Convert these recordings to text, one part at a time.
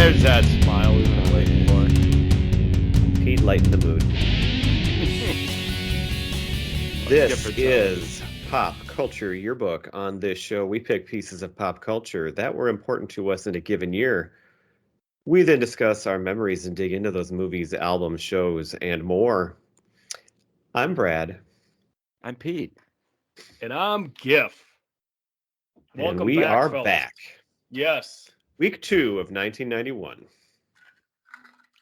There's that smile we've been waiting for. Pete lightened the mood. This Skipper is Pop Culture Yearbook. On this show, we pick pieces of pop culture that were important to us in a given year. We then discuss our memories and dig into those movies, albums, shows, and more. I'm Brad. I'm Pete. And I'm Gif. Welcome and we back, are fellas. back. Yes. Week 2 of 1991.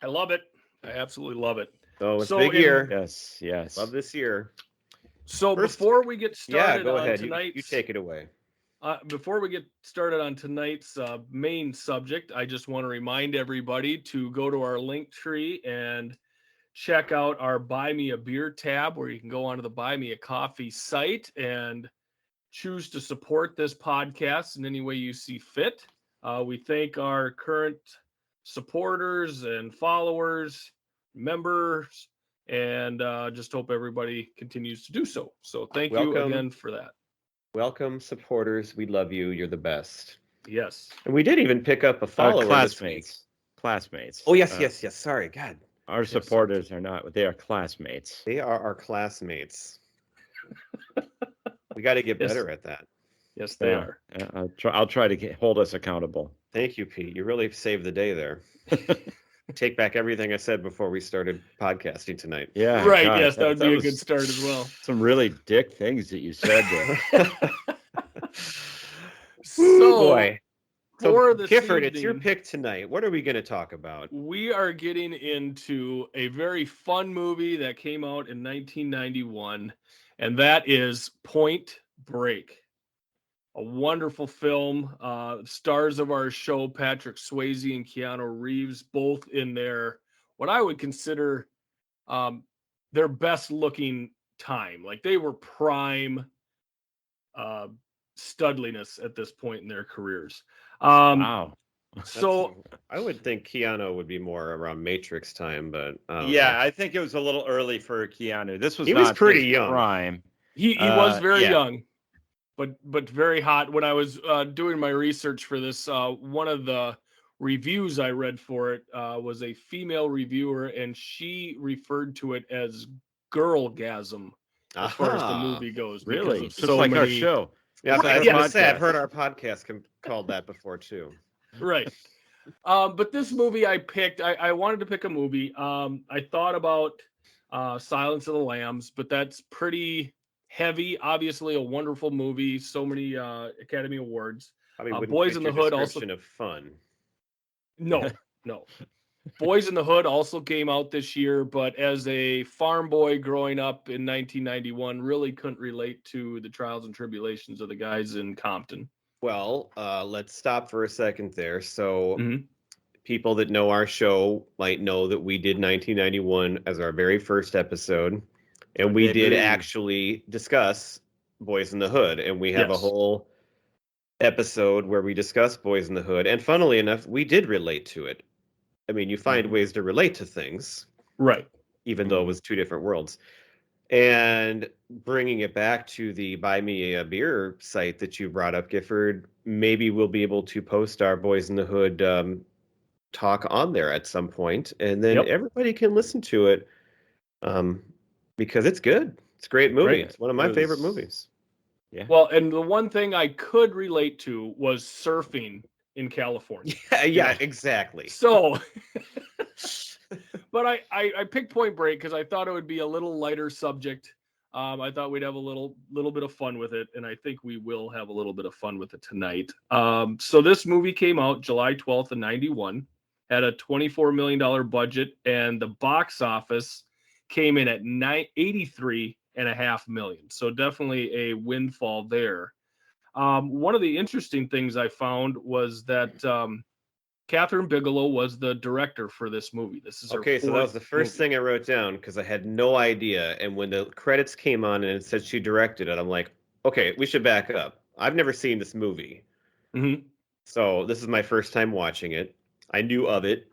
I love it. I absolutely love it. So it's a big year. Yes. Love this year. So First- before we get started Go on ahead. tonight's... You take it away. Before we get started on tonight's main subject, I just want to remind everybody to go to our link tree and check out our Buy Me a Beer tab, where you can go onto the Buy Me a Coffee site and choose to support this podcast in any way you see fit. We thank our current supporters and followers, members, and just hope everybody continues to do so. So thank you Welcome. again for that. Welcome, supporters. We love you. You're the best. Yes. And we did even pick up a follower this week. Classmates. Oh, yes. Sorry. God. Our supporters are not, they are classmates. They are our classmates. We got to get Yes. better at that. Yes, they Yeah. are. I'll try to hold us accountable. Thank you, Pete. You really saved the day there. Take back everything I said before we started podcasting tonight. Yeah. Right. God, Yes, that would be a was good start as well. Some really dick things that you said there. So, boy. So, for this Gifford, it's your evening, pick tonight. What are we going to talk about? we are getting into a very fun movie that came out in 1991, and that is Point Break. A wonderful film. Stars of our show, Patrick Swayze and Keanu Reeves, both in their, what I would consider their best looking time. Like, they were prime studliness at this point in their careers. Wow. So I would think Keanu would be more around Matrix time, but I don't Yeah, know. I think it was a little early for Keanu. This was He was not pretty his young. prime. he was very yeah. young, but very hot. When I was doing my research for this, one of the reviews I read for it was a female reviewer, and she referred to it as girlgasm as far as the Aha. movie goes. because Really? of Just so like our many- show. Yeah, Right, I was yeah. going to say, I've Podcast. heard our podcast called that before, too. Right. But this movie I picked, I wanted to pick a movie. I thought about Silence of the Lambs, but that's pretty heavy. Obviously, a wonderful movie. So many Academy Awards. Probably wouldn't Boys fit in your the Hood also- description of fun. No. Boys in the Hood also came out this year, but as a farm boy growing up in 1991, really couldn't relate to the trials and tribulations of the guys in Compton. Well, let's stop for a second there. So Mhm. people that know our show might know that we did 1991 as our very first episode, and we did Debut. actually discuss Boys in the Hood, and we have a Yes. whole episode where we discuss Boys in the Hood, and funnily enough, we did relate to it. I mean, you find Mhm. ways to relate to things, Right. even though it was two different worlds. And bringing it back to the Buy Me a Beer site that you brought up, Gifford, maybe we'll be able to post our Boys in the Hood talk on there at some point, and then Yep. everybody can listen to it because it's good. It's a great movie. Right. It's one of my It favorite was- movies. Yeah. Well, and the one thing I could relate to was surfing in California. Yeah, exactly. So, but I picked Point Break because I thought it would be a little lighter subject. I thought we'd have a little bit of fun with it, and I think we will have a little bit of fun with it tonight. So this movie came out July 12th of 91, had a $24 million budget, and the box office came in at $83.5 million. So definitely a windfall there. One of the interesting things I found was that Catherine Bigelow was the director for this movie. This is her Okay, so that was the fourth first movie. thing I wrote down because I had no idea. And when the credits came on and it said she directed it, I'm like, okay, we should back up. I've never seen this movie. Mhm. So this is my first time watching it. I knew of it,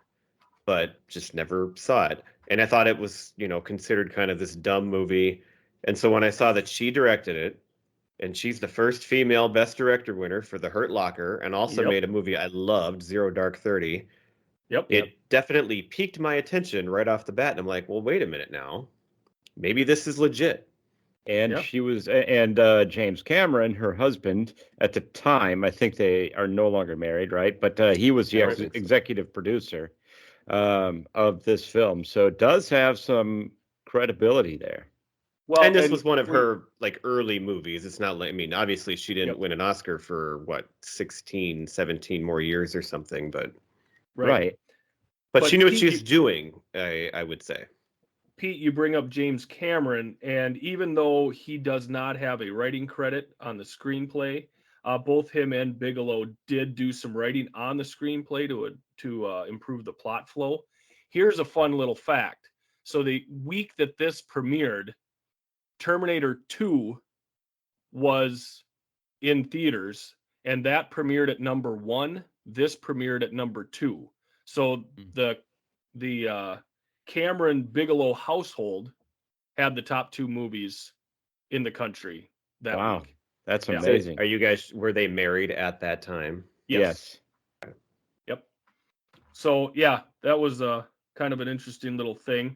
but just never saw it. And I thought it was, considered kind of this dumb movie. And so when I saw that she directed it, and she's the first female Best Director winner for The Hurt Locker, and also Yep. made a movie I loved, Zero Dark 30. Yep. It definitely piqued my attention right off the bat. And I'm like, well, wait a minute now. Maybe this is legit. And Yeah. she was, and James Cameron, her husband at the time, I think they are no longer married, right? But he was the I don't think so. executive producer of this film, so it does have some credibility there. Well, And this was one of her like early movies. It's not like, I mean, obviously she didn't Yep. win an Oscar for what, 16, 17 more years or something, but Right. but she knew what Pete, she was doing, I would say. Pete, you bring up James Cameron, and even though he does not have a writing credit on the screenplay, both him and Bigelow did do some writing on the screenplay to improve the plot flow. Here's a fun little fact. So the week that this premiered, Terminator 2 was in theaters, and that premiered at number 1. This premiered at number 2. So the Cameron Bigelow household had the top 2 movies in the country that Wow, week. that's Yeah. amazing. Are you guys, were they married at that time? Yes. Yep. So yeah, that was a kind of an interesting little thing.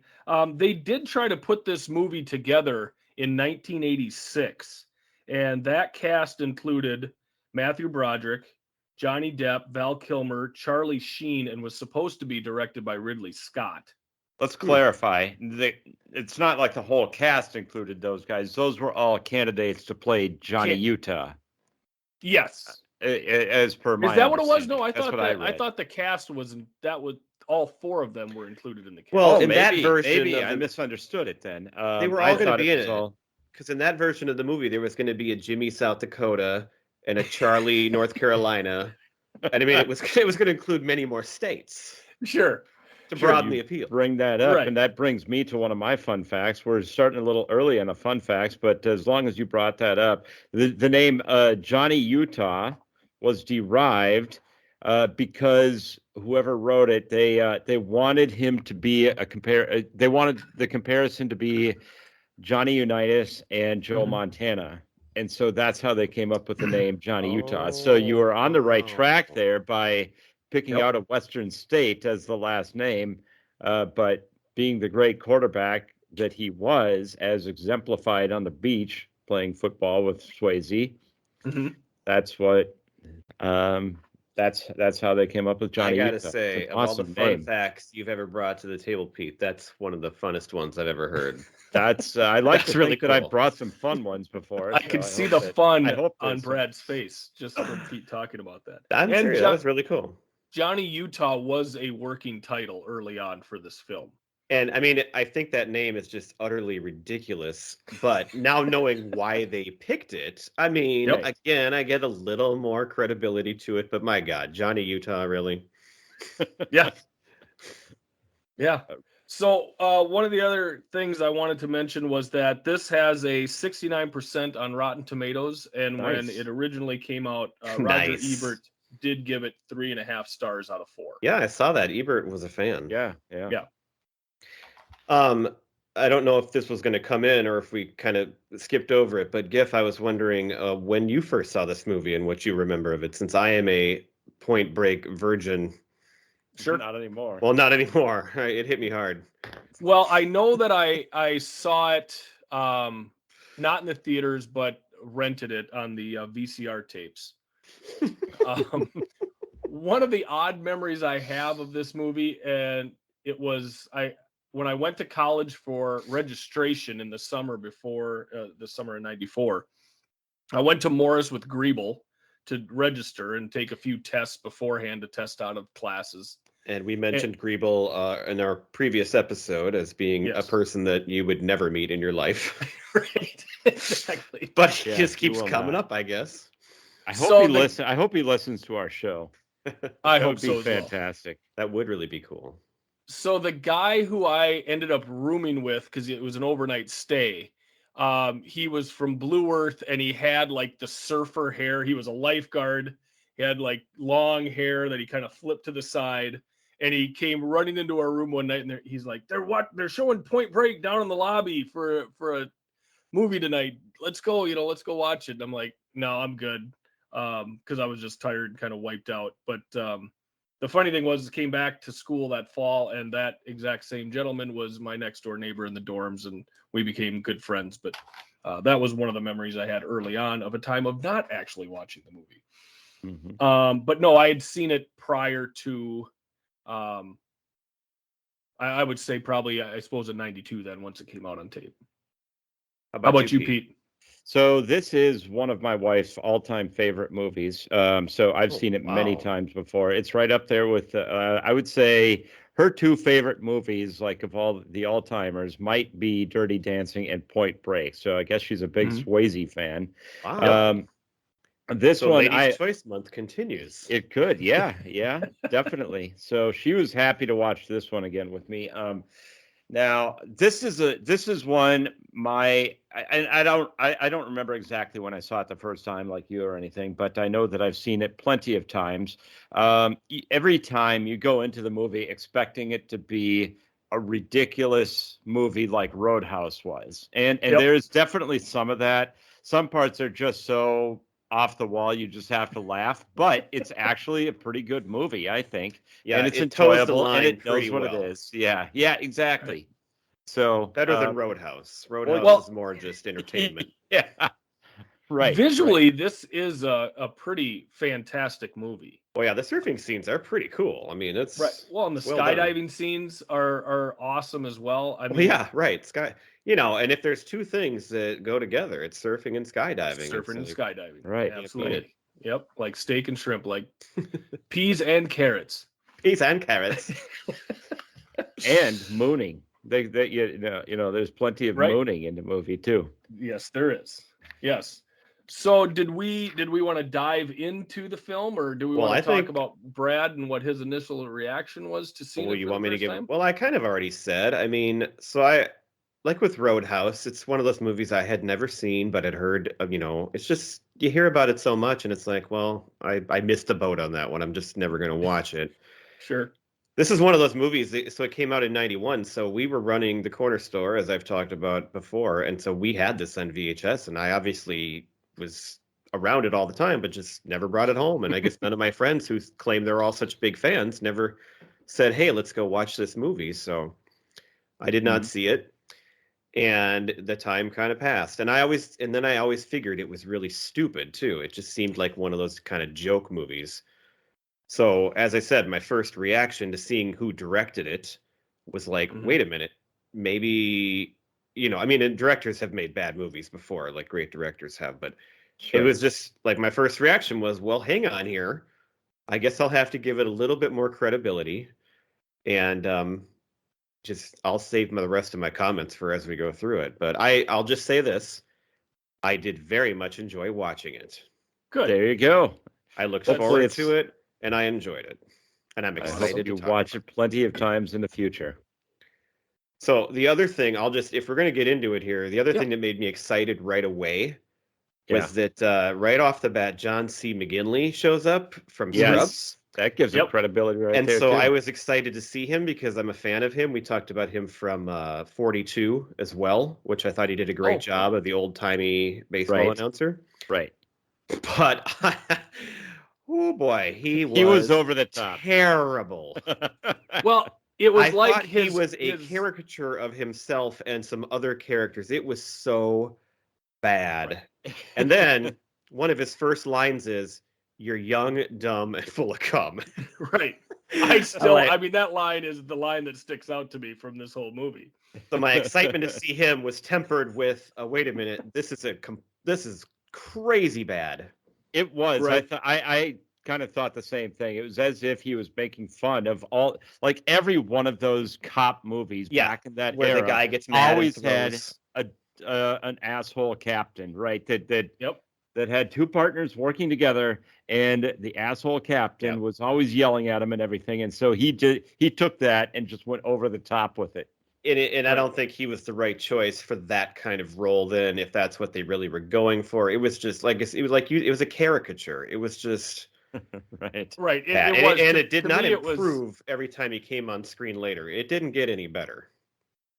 They did try to put this movie together in 1986, and that cast included Matthew Broderick, Johnny Depp, Val Kilmer, Charlie Sheen, and was supposed to be directed by Ridley Scott. Let's clarify. It's not like the whole cast included those guys. Those were all candidates to play Johnny Utah. Yes. As per my Is that what it was? understanding. No, I That's thought what that I I read. thought the cast was all 4 of them were included in the cast. Well, Oh, in that maybe, version maybe of I the, misunderstood it then. they were I all going to thought be in was it. all- Because in that version of the movie, there was going to be a Jimmy, South Dakota, and a Charlie, North Carolina. And I mean, it was going to include many more states Sure. to Sure, broaden you the appeal. Bring that up, Right. and that brings me to one of my fun facts. We're starting a little early on the fun facts, but as long as you brought that up, the name Johnny Utah was derived because whoever wrote it, they wanted him to be they wanted the comparison to be Johnny Unitas and Joe Mhm. Montana. And so that's how they came up with the name Johnny Utah. So you were on the right track there by picking Yep. out a Western state as the last name, but being the great quarterback that he was, as exemplified on the beach playing football with Swayze. Mhm. That's what. That's how they came up with Johnny I gotta Utah. say, It's an of all the awesome fun name. facts you've ever brought to the table, Pete, that's one of the funnest ones I've ever heard. That's I like That's to really think that I cool. brought some fun ones before. I so could see hope the that- fun I hope on there's some- Brad's face just from Pete talking about that. I'm And serious. That was really cool. Johnny Utah was a working title early on for this film. And I mean, I think that name is just utterly ridiculous. But now knowing why they picked it, I mean, Yep. again, I get a little more credibility to it. But my God, Johnny Utah, really? Yeah. Yeah. So one of the other things I wanted to mention was that this has a 69% on Rotten Tomatoes, and when Nice. it originally came out, Roger Nice. Ebert did give it 3.5 stars out of 4. Yeah, I saw that. Ebert was a fan. Yeah. I don't know if this was going to come in or if we kind of skipped over it, but Giff, I was wondering when you first saw this movie and what you remember of it, since I am a Point Break virgin. Sure. Not anymore. Well, not anymore. It hit me hard. Well, I know that I saw it not in the theaters, but rented it on the VCR tapes. One of the odd memories I have of this movie, and it was when I went to college for registration in the summer before the summer of '94. I went to Morris with Griebel to register and take a few tests beforehand to test out of classes. And we mentioned Griebel in our previous episode as being a person that you would never meet in your life. Right, exactly. But he Yeah, just you keeps will coming not. up, I guess. I hope So I hope he listens to our show. I That hope would be so as well. fantastic. That would really be cool. So the guy who I ended up rooming with, because it was an overnight stay, he was from Blue Earth, and he had like the surfer hair. He was a lifeguard. He had like long hair that he kind of flipped to the side. And he came running into our room one night, and he's like, They're showing Point Break down in the lobby for a movie tonight. Let's go, let's go watch it." And I'm like, "No, I'm good," because I was just tired and kind of wiped out. But the funny thing was, came back to school that fall, and that exact same gentleman was my next door neighbor in the dorms, and we became good friends. But that was one of the memories I had early on of a time of not actually watching the movie. Mm-hmm. But no, I had seen it prior to, I would say probably, I suppose in '92 then, once it came out on tape. How about you, Pete? So this is one of my wife's all-time favorite movies. So I've seen it many times before. It's right up there with, I would say, her two favorite movies, like of all the all-timers, might be Dirty Dancing and Point Break. So I guess she's a big Swayze fan. Wow. This so one, Ladies' Choice Month continues. It could, yeah, definitely. So she was happy to watch this one again with me. Now this is one I don't remember exactly when I saw it the first time like you or anything, but I know that I've seen it plenty of times. Every time you go into the movie expecting it to be a ridiculous movie like Roadhouse was, and there's definitely some of that. Some parts are just so off the wall you just have to laugh, but it's actually a pretty good movie, I think. Yeah, and it's it toes the enjoyable line and it knows pretty what well. it is. Yeah, exactly. So better than Roadhouse. Roadhouse is more just entertainment. Yeah, right. Visually, this is a pretty fantastic movie. Oh yeah, the surfing scenes are pretty cool. I mean, it's right. Well, and the skydiving scenes are awesome as well. I mean, yeah, right. And if there's two things that go together, it's surfing and skydiving. Skydiving. Right. Absolutely. Yep. Like steak and shrimp, like peas and carrots. Peas and carrots. And mooning. There's plenty of mooning in the movie too. Yes, there is. Yes. So did we want to dive into the film, or do we want to talk about Brad and what his initial reaction was to seeing it? You want me to give time? Well, I kind of already said. I mean, so I like with Roadhouse, it's one of those movies I had never seen, but had heard of, it's just you hear about it so much and it's like, well, I missed the boat on that one. I'm just never going to watch it. Sure. This is one of those movies. So it came out in '91. So we were running the corner store, as I've talked about before. And so we had this on VHS, and I obviously was around it all the time, but just never brought it home. And I guess none of my friends who claim they're all such big fans never said, hey, let's go watch this movie. So I did not see it. And the time kind of passed. And I always figured it was really stupid too. It just seemed like one of those kind of joke movies. So, as I said, my first reaction to seeing who directed it was like, wait a minute, maybe, and directors have made bad movies before, like great directors have, but it was just like my first reaction was, well, hang on here. I guess I'll have to give it a little bit more credibility. And I'll save the rest of my comments for as we go through it. But I'll just say this. I did very much enjoy watching it. Good. There you go. I looked forward to it. And I enjoyed it. And I'm excited to watch it plenty of times in the future. So the other thing, if we're going to get into it here, the other thing that made me excited right away was that right off the bat, John C. McGinley shows up from Scrubs. That gives him credibility right and there. And so I was excited to see him because I'm a fan of him. We talked about him from 42 as well, which I thought he did a great job of the old-timey baseball announcer. Right. But... oh boy, he was over the top. Terrible. Well, it was he was a caricature of himself and some other characters. It was so bad. Right. And then one of his first lines is, "You're young, dumb, and full of cum." Right. I mean, that line is the line that sticks out to me from this whole movie. So my excitement to see him was tempered with, wait a minute, this is crazy bad. It was. Right. I kind of thought the same thing. It was as if he was making fun of every one of those cop movies back in that where era. The guy gets mad. Always had an asshole captain, right? That had two partners working together, and the asshole captain was always yelling at him and everything. And so he took that and just went over the top with it. And I don't think he was the right choice for that kind of role then, if that's what they really were going for. It was just it was a caricature. It was just right. It did not improve every time he came on screen later. It didn't get any better.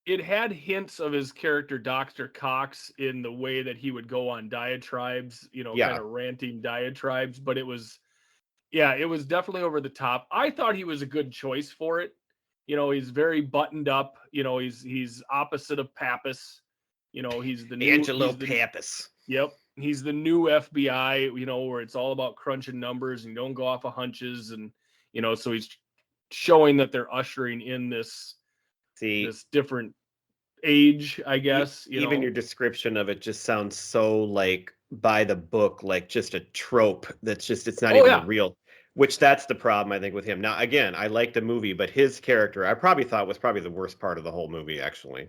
It had hints of his character Dr. Cox in the way that he would go on diatribes, kind of ranting diatribes, but it was Yeah, it was definitely over the top. I thought he was a good choice for it. He's very buttoned up. He's opposite of Pappas. He's the new Angelo he's the, Pappas. Yep, he's the new FBI. Where it's all about crunching numbers and you don't go off of hunches, and so he's showing that they're ushering in this different age, I guess. Even your description of it just sounds so like by the book, like just a trope that's just, it's not even real, which that's the problem I think with him. Now, again, I like the movie, but his character I probably thought was probably the worst part of the whole movie, actually.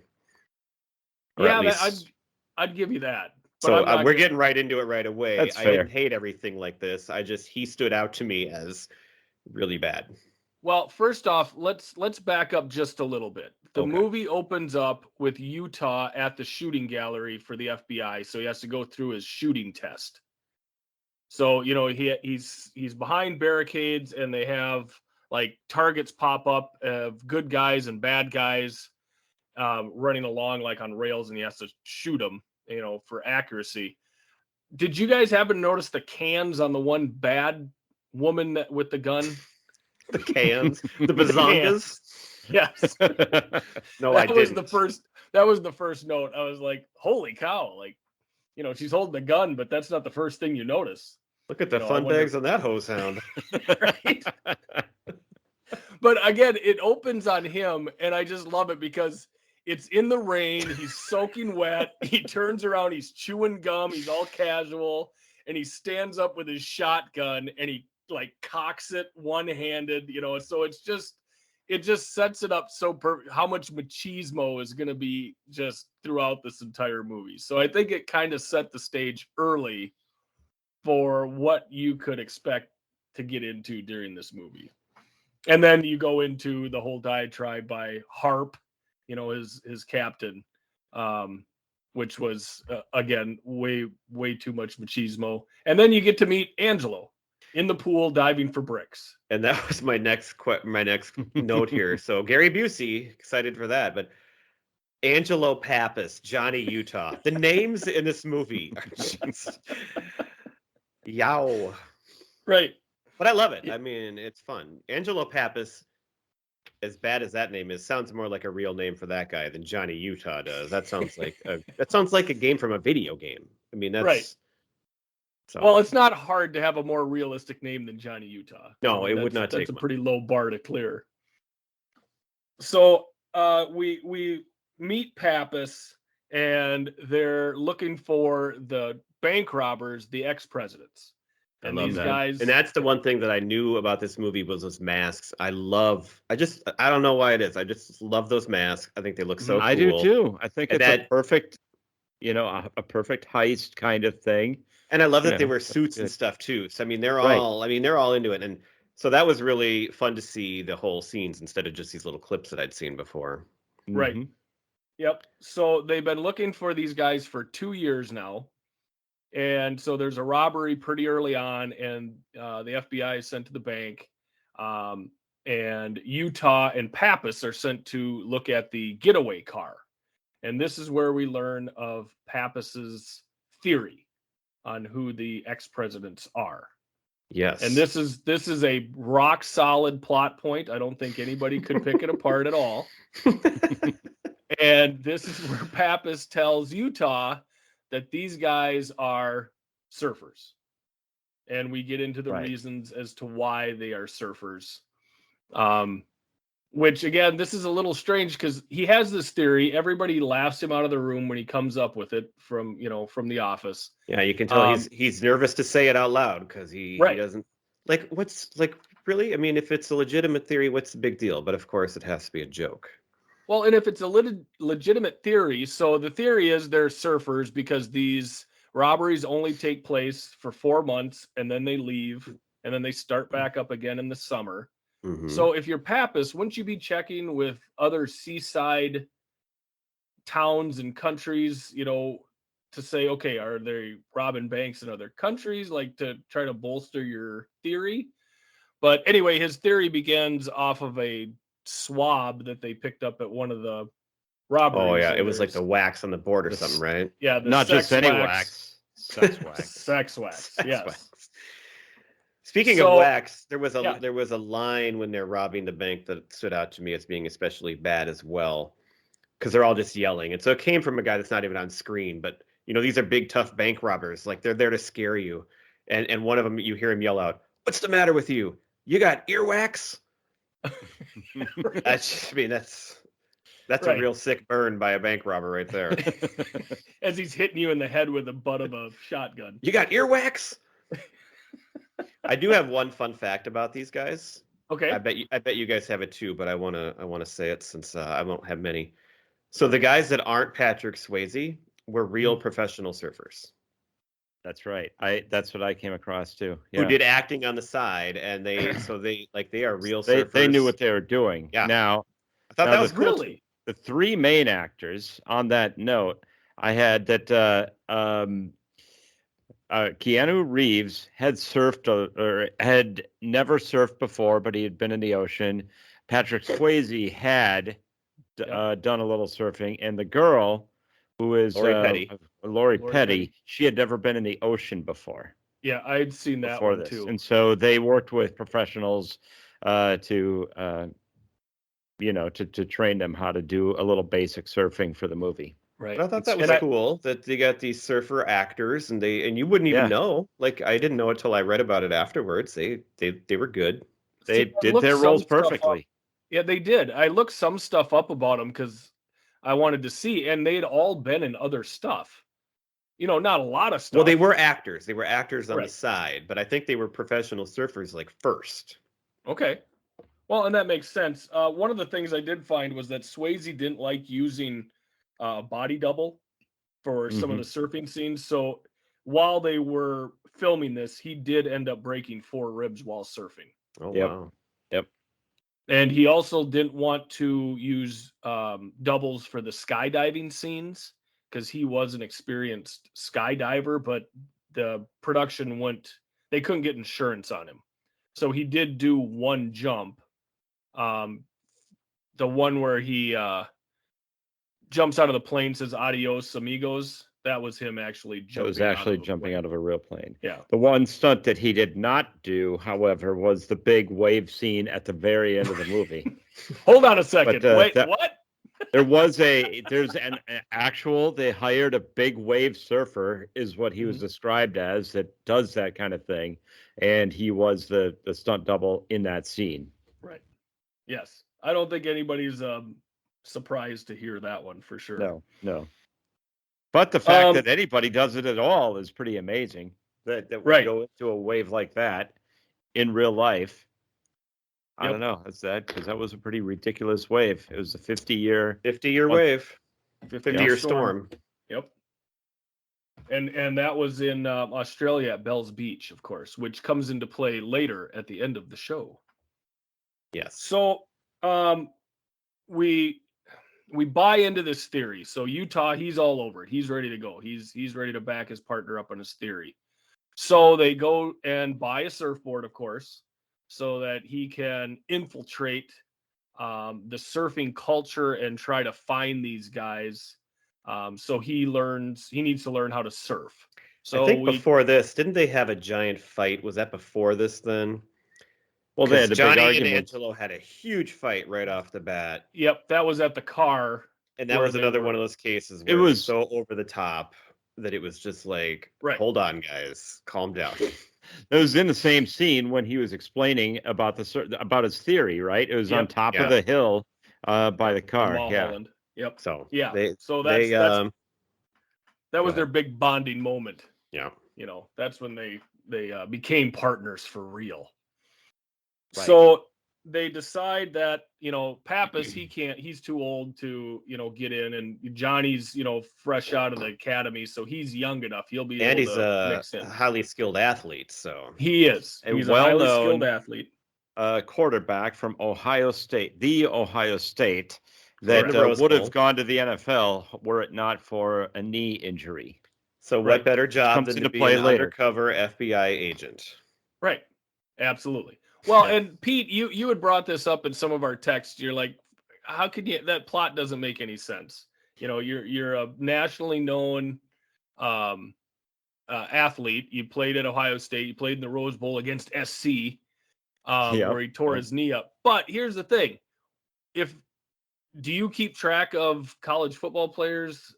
Or yeah, least... I'd give you that. So we're getting right into it right away. That's fair. I didn't hate everything like this. He stood out to me as really bad. Well, first off, let's back up just a little bit. The movie opens up with Utah at the shooting gallery for the FBI, so he has to go through his shooting test. So he's behind barricades, and they have like targets pop up of good guys and bad guys running along like on rails, and he has to shoot them, for accuracy. Did you guys happen to notice the cans on the one bad woman with the gun? The cans, the bazongas. Yes. No, I didn't. That was the first note. I was like, "Holy cow!" Like, she's holding the gun, but that's not the first thing you notice. Look at the fun bags on that hose hound. Right. But again, it opens on him, and I just love it because it's in the rain. He's soaking wet. He turns around. He's chewing gum. He's all casual, and he stands up with his shotgun, and he like cocks it one-handed, so it just sets it up so perfect how much machismo is going to be just throughout this entire movie. So I think it kind of set the stage early for what you could expect to get into during this movie. And then you go into the whole diatribe by Harp, his captain, which was again way too much machismo. And then you get to meet Angelo in the pool diving for bricks. And that was my next note here. So Gary Busey, excited for that, but Angelo Pappas, Johnny Utah. The names in this movie are just yow. Right. But I love it. I mean, it's fun. Angelo Pappas, as bad as that name is, sounds more like a real name for that guy than Johnny Utah does. That sounds like a game from a video game. I mean, that's right. So. Well, it's not hard to have a more realistic name than Johnny Utah. No, it would not take. That's a pretty low bar to clear. So we meet Pappas, and they're looking for the bank robbers, the ex-presidents. And I love that. Guys, and that's the one thing that I knew about this movie was those masks. I don't know why it is. I just love those masks. I think they look so cool. I do too. I think it's a perfect, a perfect heist kind of thing. And I love that they wear suits and stuff too. So they're all into it. And so that was really fun to see the whole scenes instead of just these little clips that I'd seen before. Right. Mm-hmm. Yep. So they've been looking for these guys for 2 years now. And so there's a robbery pretty early on, and the FBI is sent to the bank. And Utah and Pappas are sent to look at the getaway car. And this is where we learn of Pappas's theory on who the ex-presidents are. Yes. And this is a rock solid plot point. I don't think anybody could pick it apart at all. And this is where Pappas tells Utah that these guys are surfers. And we get into the reasons as to why they are surfers. Which again, this is a little strange because he has this theory. Everybody laughs him out of the room when he comes up with it from the office. Yeah, you can tell he's nervous to say it out loud because he doesn't really. I mean, if it's a legitimate theory, what's the big deal? But of course, it has to be a joke. Well, and if it's a legitimate theory, so the theory is they're surfers because these robberies only take place for 4 months and then they leave and then they start back up again in the summer. Mm-hmm. So if you're Pappas, wouldn't you be checking with other seaside towns and countries, to say, okay, are they robbing banks in other countries, like to try to bolster your theory? But anyway, his theory begins off of a swab that they picked up at one of the robberies. Oh yeah, it was like the wax on the board or something, right? Yeah, not just any wax. Sex wax. Sex wax. Yes. Wax. Speaking So- of wax, there was yeah. a line when they're robbing the bank that stood out to me as being especially bad as well, because they're all just yelling. And so it came from a guy that's not even on screen, but these are big tough bank robbers, like they're there to scare you. And one of them, you hear him yell out, "What's the matter with you? You got earwax?" That's a Right. real sick burn by a bank robber right there. As he's hitting you in the head with the butt of a shotgun. You got earwax? I do have one fun fact about these guys. Okay. I bet you guys have it too, but I wanna say it since I won't have many. So the guys that aren't Patrick Swayze were real professional surfers That's right. That's what I came across too. who Yeah. did acting on the side, and they are real surfers. They knew what they were doing. Yeah. Now, I thought now that was cool too. Really? the three main actors on that note, I had that Keanu Reeves had surfed or had never surfed before, but he had been in the ocean. Patrick Swayze had done a little surfing, and the girl who is Lori Petty. Lori Lori Petty, Petty. she had never been in the ocean before. Yeah, I'd seen that Before one this, too. and so they worked with professionals to train them how to do a little basic surfing for the movie. Right. But I thought that was And cool that they got these surfer actors, and you wouldn't even Yeah. know. Like, I didn't know it till I read about it afterwards. They were good. They See, I did looked their some roles stuff up. perfectly. Yeah, they did. I looked some stuff up about them because I wanted to see, and they'd all been in other stuff. Not a lot of stuff. Well, they were actors. They were actors on the Right. side, but I think they were professional surfers like first. Okay. Well, and that makes sense. One of the things I did find was that Swayze didn't like using a body double for some of the surfing scenes. So while they were filming this, he did end up breaking 4 ribs while surfing. Oh, Yep. wow. And he also didn't want to use doubles for the skydiving scenes because he was an experienced skydiver, but the production they couldn't get insurance on him. So he did do one jump. The one where he jumps out of the plane, says adios amigos. That was him actually jumping. It was actually jumping out of a real plane. Yeah. The one stunt that he did not do, however, was the big wave scene at the very end of the movie. Hold on a second. But, Wait, that- what? There's an actual, they hired a big wave surfer, is what he was described as, that does that kind of thing. And he was the stunt double in that scene. Right. Yes. I don't think anybody's surprised to hear that one for sure. No. But the fact that anybody does it at all is pretty amazing. That we Right. go into a wave like that in real life. I Yep. don't know. Is that because that was a pretty ridiculous wave? It was a 50-year. 50-year wave. 50-year storm. storm. Yep. And that was in Australia at Bells Beach, of course, which comes into play later at the end of the show. Yes. So we buy into this theory. So Utah, he's all over it. He's ready to go. He's ready to back his partner up on his theory. So they go and buy a surfboard, of course, so that he can infiltrate the surfing culture and try to find these guys. So he needs to learn how to surf. So I think before this, didn't they have a giant fight? Was that before this then? Well, they had a Johnny big and argument. Angelo had a huge fight right off the bat. Yep, that was at the car. And that where was they another were- one of those cases It where it was was- so over the top that it was just like, Right. hold on, guys, calm down. It was in the same scene when he was explaining about about his theory, right? It was on Yep. top Yeah. of the hill by the car. Mulholland. Yep. So Yeah. they, So they, that was go their big bonding moment. yeah. That's when they became partners for real. Right. So they decide that Pappas, he's too old to get in, and Johnny's fresh out of the academy, so he's young enough, he'll be And able he's to mix a in. highly skilled athlete, so He is. A He's a highly well-known- skilled athlete. Quarterback from Ohio State, the Ohio State that From the Rose would Bowl. have gone to the NFL were it not for a knee injury. so Right. what better job Comes than to into be play an later. undercover FBI agent? Right. Absolutely. Well, and Pete, you had brought this up in some of our texts. You're like, how could you? That plot doesn't make any sense. You're a nationally known athlete. You played at Ohio State. You played in the Rose Bowl against SC, Yep. where he tore his knee up. But here's the thing: do you keep track of college football players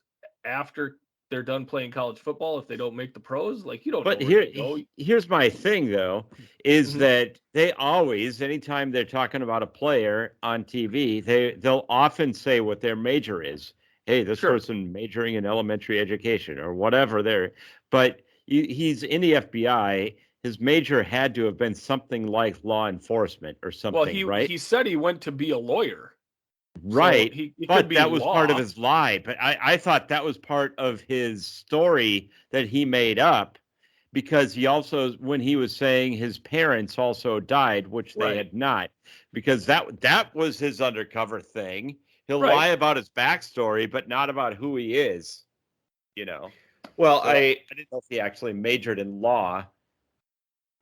after they're done playing college football if they don't make the pros? Like, you don't But know where they go. here's my thing, though, is Mhm. that they always, anytime they're talking about a player on TV, they'll often say what their major is. Hey, this Sure. person majoring in elementary education or whatever. But he's in the FBI. His major had to have been something like law enforcement or something, Well, right? he said he went to be a lawyer. Right. So he could But be that was part of law. his lie. But I thought that was part of his story that he made up, because he also, when he was saying his parents also died, which they Right. had not, because that was his undercover thing. He'll Right. lie about his backstory, but not about who he is, you know. Well, So I didn't know if he actually majored in law.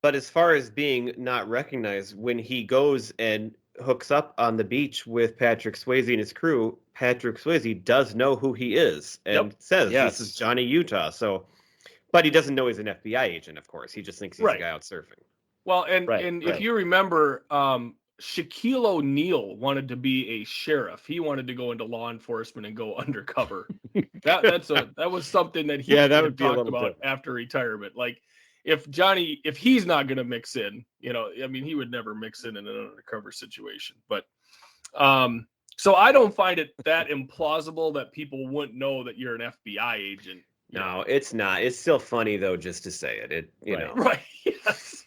but as far as being not recognized, when he goes and hooks up on the beach with Patrick Swayze and his crew, Patrick Swayze does know who he is and says, Yes. this is Johnny Utah. So, but he doesn't know he's an FBI agent, of course. He just thinks he's Right. a guy out surfing. Well, and Right, if right. you remember, Shaquille O'Neal wanted to be a sheriff. He wanted to go into law enforcement and go undercover. that was something that he Yeah, that had would be a talked little about different. after retirement. Like, if he's not going to mix in, I mean, he would never mix in an undercover situation. But so I don't find it that implausible that people wouldn't know that you're an FBI agent. No, it's not. It's still funny though, just to say it. You Right. know, Right. Yes.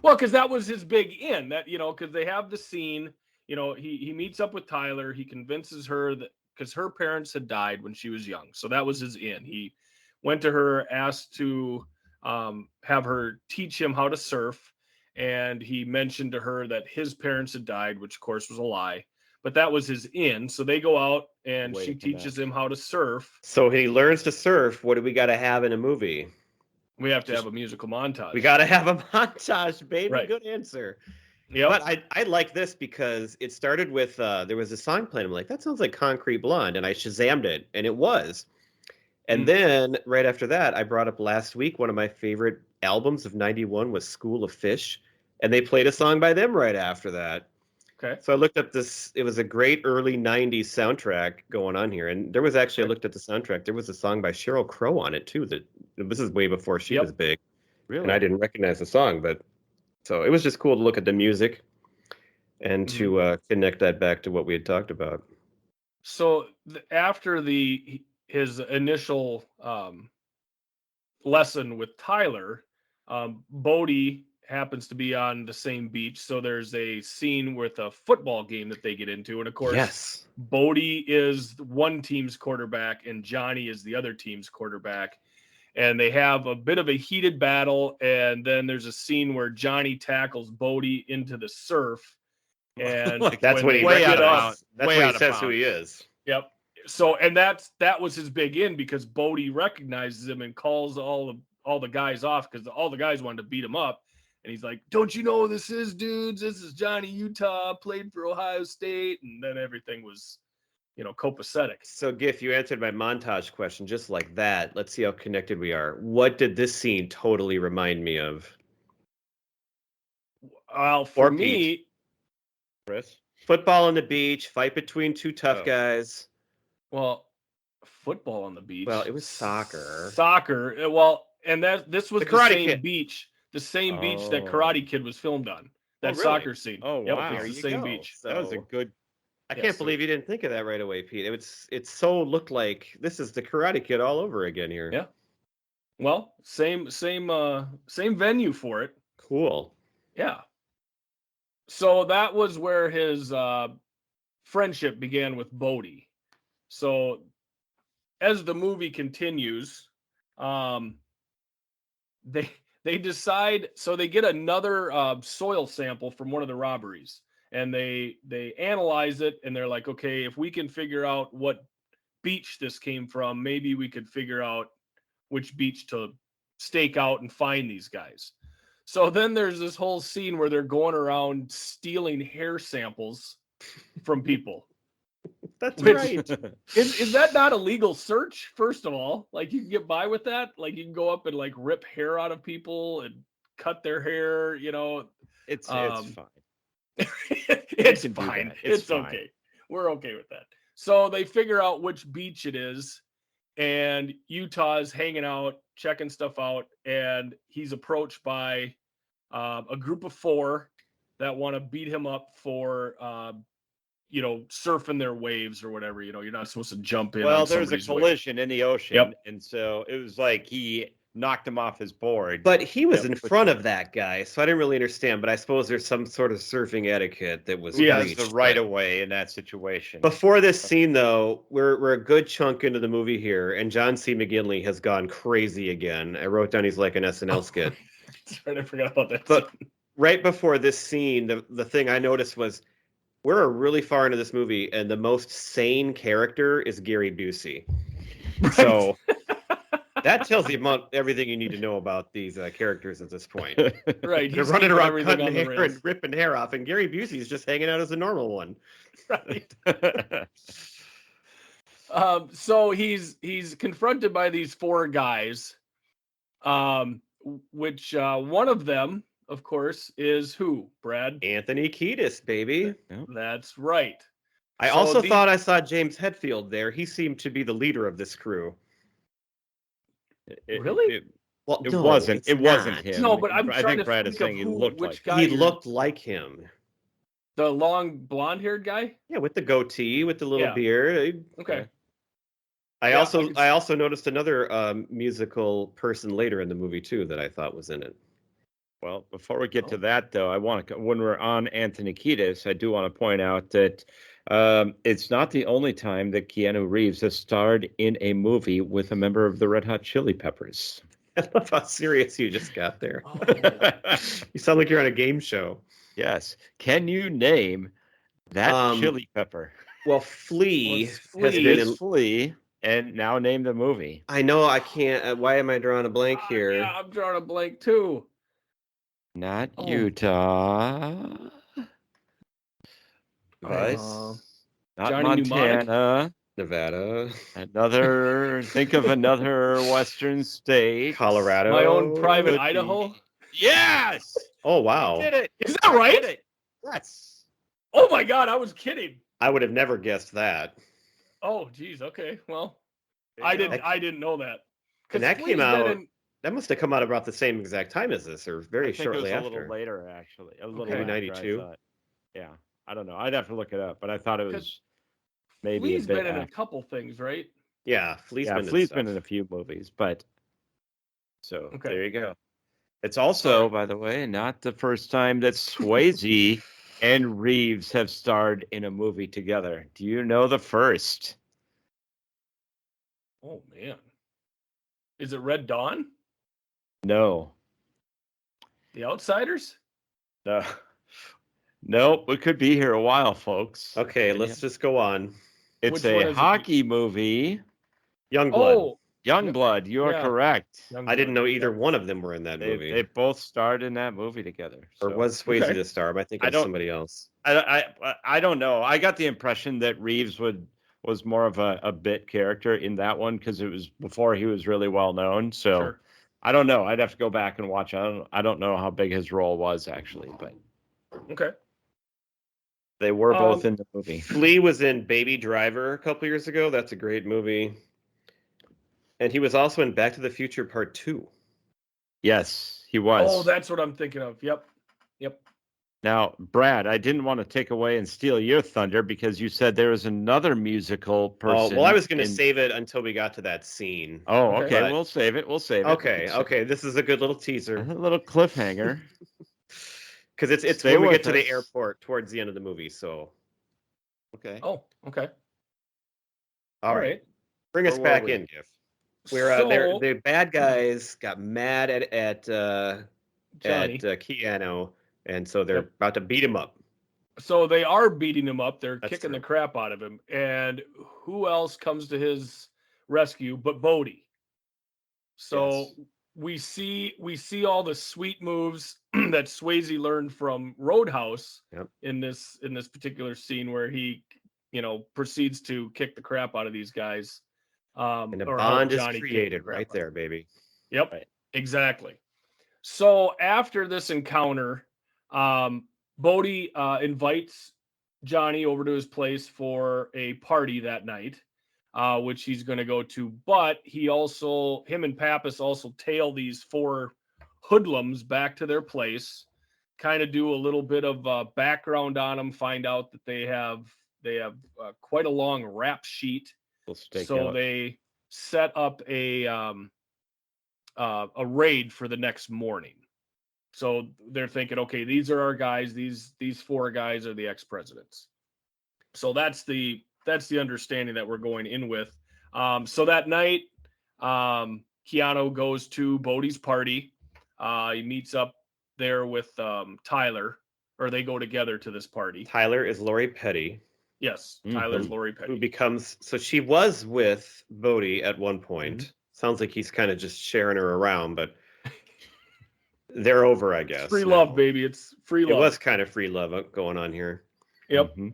Well, because that was his big in, that, because they have the scene, he meets up with Tyler. He convinces her that, because her parents had died when she was young. So that was his in. He went to her, asked to have her teach him how to surf. And he mentioned to her that his parents had died, which of course was a lie. But that was his in. So they go out and Way she to connect. teaches him how to surf. so he learns to surf. What do we got to have in a movie? We have to have a musical montage. We got to have a montage, baby. Right. Good answer. Yep. But I like this because it started with there was a song playing. I'm like, that sounds like Concrete Blonde, and I Shazammed it, and it was. And then right after that, I brought up last week one of my favorite albums of '91 was School of Fish, and they played a song by them right after that. Okay. So I looked up this. It was a great early '90s soundtrack going on here, and there was actually I looked at the soundtrack. There was a song by Sheryl Crow on it too. That this is way before she was big, Really? and I didn't recognize the song, but so it was just cool to look at the music and to connect that back to what we had talked about. So after his initial lesson with Tyler, Bodie happens to be on the same beach. So there's a scene with a football game that they get into. And of course, Yes. Bodie is one team's quarterback and Johnny is the other team's quarterback. And they have a bit of a heated battle. And then there's a scene where Johnny tackles Bodie into the surf. And That's when he way out of recognizes. bounds. That's Way when out he of says who bounds. he is. Yep. So, and that was his big in, because Bodie recognizes him and calls all the guys off, because all the guys wanted to beat him up. And he's like, "Don't you know who this is, dudes? This is Johnny Utah, played for Ohio State." And then everything was, copacetic. So, Giff, you answered my montage question just like that. Let's see how connected we are. What did this scene totally remind me of? Well, for Or me, Pete. Chris? Football on the beach, fight between two tough guys. well, football on the beach. Well, it was soccer. Soccer. Well, and this was The the Karate same Kid. beach. The same beach that Oh. Karate Kid was filmed on. That really? soccer scene. Oh, Yep, wow. it's There the you same go. beach. So, That was a good. I Yeah, can't so- believe you didn't think of that right away, Pete. It so looked like this is the Karate Kid all over again here. Yeah. Well, same venue for it. Cool. Yeah. So that was where his friendship began with Bodie. So as the movie continues, they decide, so they get another soil sample from one of the robberies, and they analyze it, and they're like, okay, if we can figure out what beach this came from, maybe we could figure out which beach to stake out and find these guys. So then there's this whole scene where they're going around stealing hair samples from people. That's Which- right. Is that not a legal search? First of all, like you can get by with that. Like you can go up and like rip hair out of people and cut their hair. You know, It's Um, fine. it's can do fine. that. It's It's fine. okay. We're okay with that. So they figure out which beach it is, and Utah's hanging out, checking stuff out, and he's approached by a group of 4 that want to beat him up for surfing their waves or whatever. You know, you're not supposed to jump in. Well, on there's a somebody's wave. collision in the ocean, Yep. and so it was like he knocked him off his board. But he was Yep. in front of that guy, so I didn't really understand. But I suppose there's some sort of surfing etiquette that was Who has breached. the right but- of way in that situation? Before this scene, though, we're a good chunk into the movie here, and John C. McGinley has gone crazy again. I wrote down he's like an SNL skit. That's right, I forgot about that. But right before this scene, the thing I noticed was we're really far into this movie, and the most sane character is Gary Busey. So that tells you everything you need to know about these characters at this point. right, They're he's running keeping around everything cutting on the hair rails. and ripping hair off, and Gary Busey's just hanging out as a normal one. Right. So he's confronted by these 4 guys, which one of them, of course, is who? Brad. Anthony Kiedis, baby. That's right. I So also the- thought I saw James Hetfield there. He seemed to be the leader of this crew. Really? It No, wasn't. it's It wasn't not. him. No, but I'm I trying think to Brad is think of saying he who- looked which like. guy He you're- looked like him. The long blonde-haired guy. Yeah, with the goatee, with the little Yeah. beard. Okay. I Yeah, also I could I also noticed another musical person later in the movie too that I thought was in it. Well, before we get Oh. to that, though, I want to, when we're on Anthony Kiedis, I do want to point out that it's not the only time that Keanu Reeves has starred in a movie with a member of the Red Hot Chili Peppers. I love how serious you just got there. Oh, You sound like you're on a game show. Yes. Can you name that chili pepper? Well, Flea it's has Flea. been It's in. Flea, and now name the movie. I know I can't. Why am I drawing a blank here? Yeah, I'm drawing a blank too. Not Oh. Utah. But not Johnny Mnemonic? Montana. Nevada, Think of another Western state. Colorado, My own private could be. Idaho. Yes! Oh wow! Did it. Is that right? Did it. Yes. Oh my God, I was kidding. I would have never guessed that. Oh, geez. Okay. Well, There you I go. didn't know that. 'Cause And that Flea's came been out in- That must have come out about the same exact time as this, or I very think shortly it was after. a little later, actually. A little Okay. after, I 92? thought. Yeah. I don't know. I'd have to look it up, but I thought it 'Cause was maybe Flea's a bit been in a after. couple things, right? Yeah, Flea's Yeah, been in Flea's stuff. been in a few movies, but so Okay. there you go. It's also, by the way, not the first time that Swayze and Reeves have starred in a movie together. Do you know the first? Oh man. Is it Red Dawn? No. The Outsiders? No. Nope. We could be here a while, folks. Okay, let's just go on. It's Which one a is it? hockey movie. Youngblood. Oh, Youngblood, you are Yeah. correct. I didn't know either one of them were in that They movie. both starred in that movie together. Or so- was Swayze Okay. the star? I think I it was don't- somebody else. I don't know. I got the impression that Reeves was more of a bit character in that one because it was before he was really well known. So Sure. I don't know. I'd have to go back and watch. I don't know how big his role was actually, but Okay. they were both in the movie. Flea was in Baby Driver a couple years ago. That's a great movie. And he was also in Back to the Future Part 2. Yes, he was. Oh, that's what I'm thinking of. Yep. Now, Brad, I didn't want to take away and steal your thunder because you said there was another musical person. Oh, well, I was going to in- save it until we got to that scene. Oh, Okay. okay. But- We'll save it. We'll save it. Okay, okay. This is a good little teaser. A little cliffhanger. Because it's Stay when we with get to the us. airport towards the end of the movie. So, Okay. Oh, okay. all right. Bring Where us were back we? in, Giff. We're So, the bad guys got mad at Johnny. Keanu, and so they're Yep. about to beat him up. So they are beating him up. They're That's kicking the true. crap out of him. And who else comes to his rescue but Bodie? So Yes. we see all the sweet moves that Swayze learned from Roadhouse Yep. in this particular scene where he proceeds to kick the crap out of these guys. And a or help bond is Johnny kick the created crap right out. there, baby. Yep, Right. exactly. So after this encounter, Bodhi invites Johnny over to his place for a party that night, which he's going to go to. But him and Pappas also tail these 4 hoodlums back to their place, kind of do a little bit of background on them, find out that they have quite a long rap sheet. So they set up a raid for the next morning. So they're thinking, okay, these are our guys. These 4 guys are the ex-presidents. So that's the understanding that we're going in with. So that night, Keanu goes to Bodhi's party. He meets up there with Tyler, or they go together to this party. Tyler is Lori Petty. Yes, Tyler's Lori Petty. Who becomes, so she was with Bodhi at one point. Mm-hmm. Sounds like he's kind of just sharing her around, but they're over, I guess. It's free now. love, baby. It's free love. It was kind of free love going on here. Yep. Mm-hmm.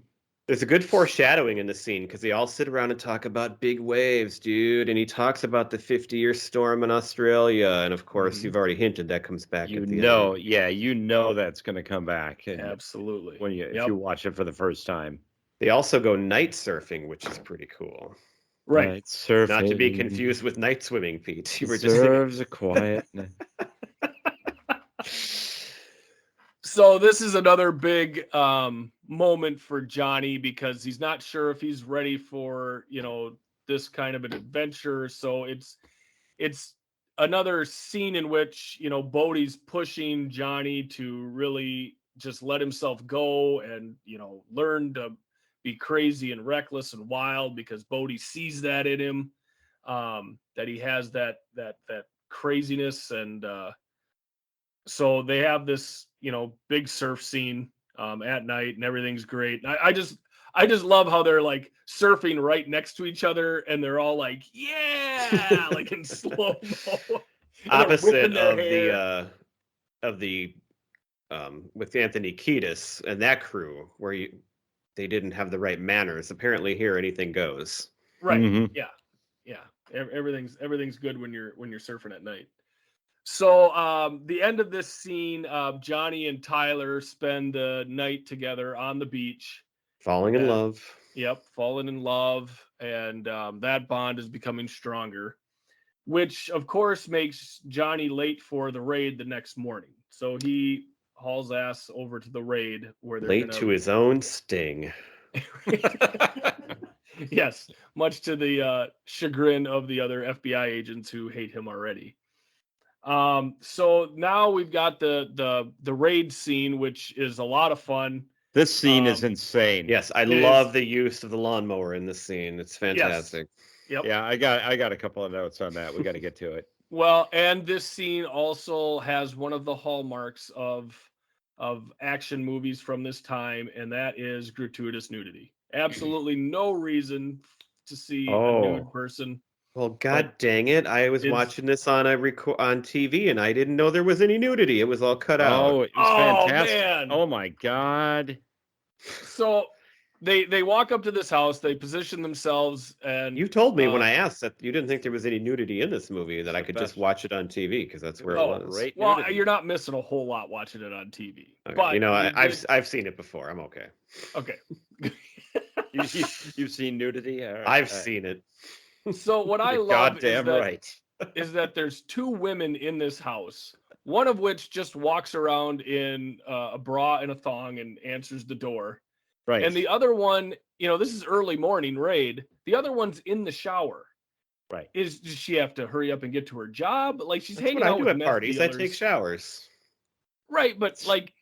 There's a good foreshadowing in the scene because they all sit around and talk about big waves, dude. And he talks about the 50-year storm in Australia. And of course, you've already hinted that comes back at the end. Yeah, that's going to come back. Absolutely. If you watch it for the first time. They also go night surfing, which is pretty cool. Right. Night surfing. Not to be confused with night swimming, Pete. You were deserves a quiet. So this is another big moment for Johnny because he's not sure if he's ready for, this kind of an adventure. So it's another scene in which, Bodhi's pushing Johnny to really just let himself go and, learn to be crazy and reckless and wild because Bodhi sees that in him, that he has that craziness. And so they have this, big surf scene at night and everything's great. And I just love how they're like surfing right next to each other and they're all like, yeah, like in slow mo. Opposite of the with Anthony Kiedis and that crew where they didn't have the right manners. Apparently here anything goes. Right. Mm-hmm. Yeah. Everything's good when you're surfing at night. So the end of this scene, Johnny and Tyler spend the night together on the beach. Falling in love. Yep, falling in love. And that bond is becoming stronger, which of course makes Johnny late for the raid the next morning. So he hauls ass over to the raid where they're late to his own sting. Yes, much to the chagrin of the other FBI agents who hate him already. So now we've got the raid scene, which is a lot of fun. This scene is insane. Yes, I love the use of the lawnmower in this scene. It's fantastic. Yes. Yep. Yeah, I got a couple of notes on that. We got to get to it. Well, and this scene also has one of the hallmarks of action movies from this time, and that is gratuitous nudity. Absolutely no reason to see a nude person. Well, God dang it! I was watching this on TV, and I didn't know there was any nudity. It was all cut out. Oh, it was fantastic! Man. Oh my God! So they walk up to this house. They position themselves, and you told me when I asked that you didn't think there was any nudity in this movie, that I could just watch it on TV because that's where it was. Great well, nudity. You're not missing a whole lot watching it on TV. Okay. But I've seen it before. I'm okay. Okay. You've seen nudity? I've seen it. So what I love right. is that there's 2 women in this house, one of which just walks around in a bra and a thong and answers the door. Right. And the other one, this is early morning raid. The other one's in the shower. Right. Does she have to hurry up and get to her job? Like she's That's hanging what out I do with at meth parties. dealers. I take showers. Right, but like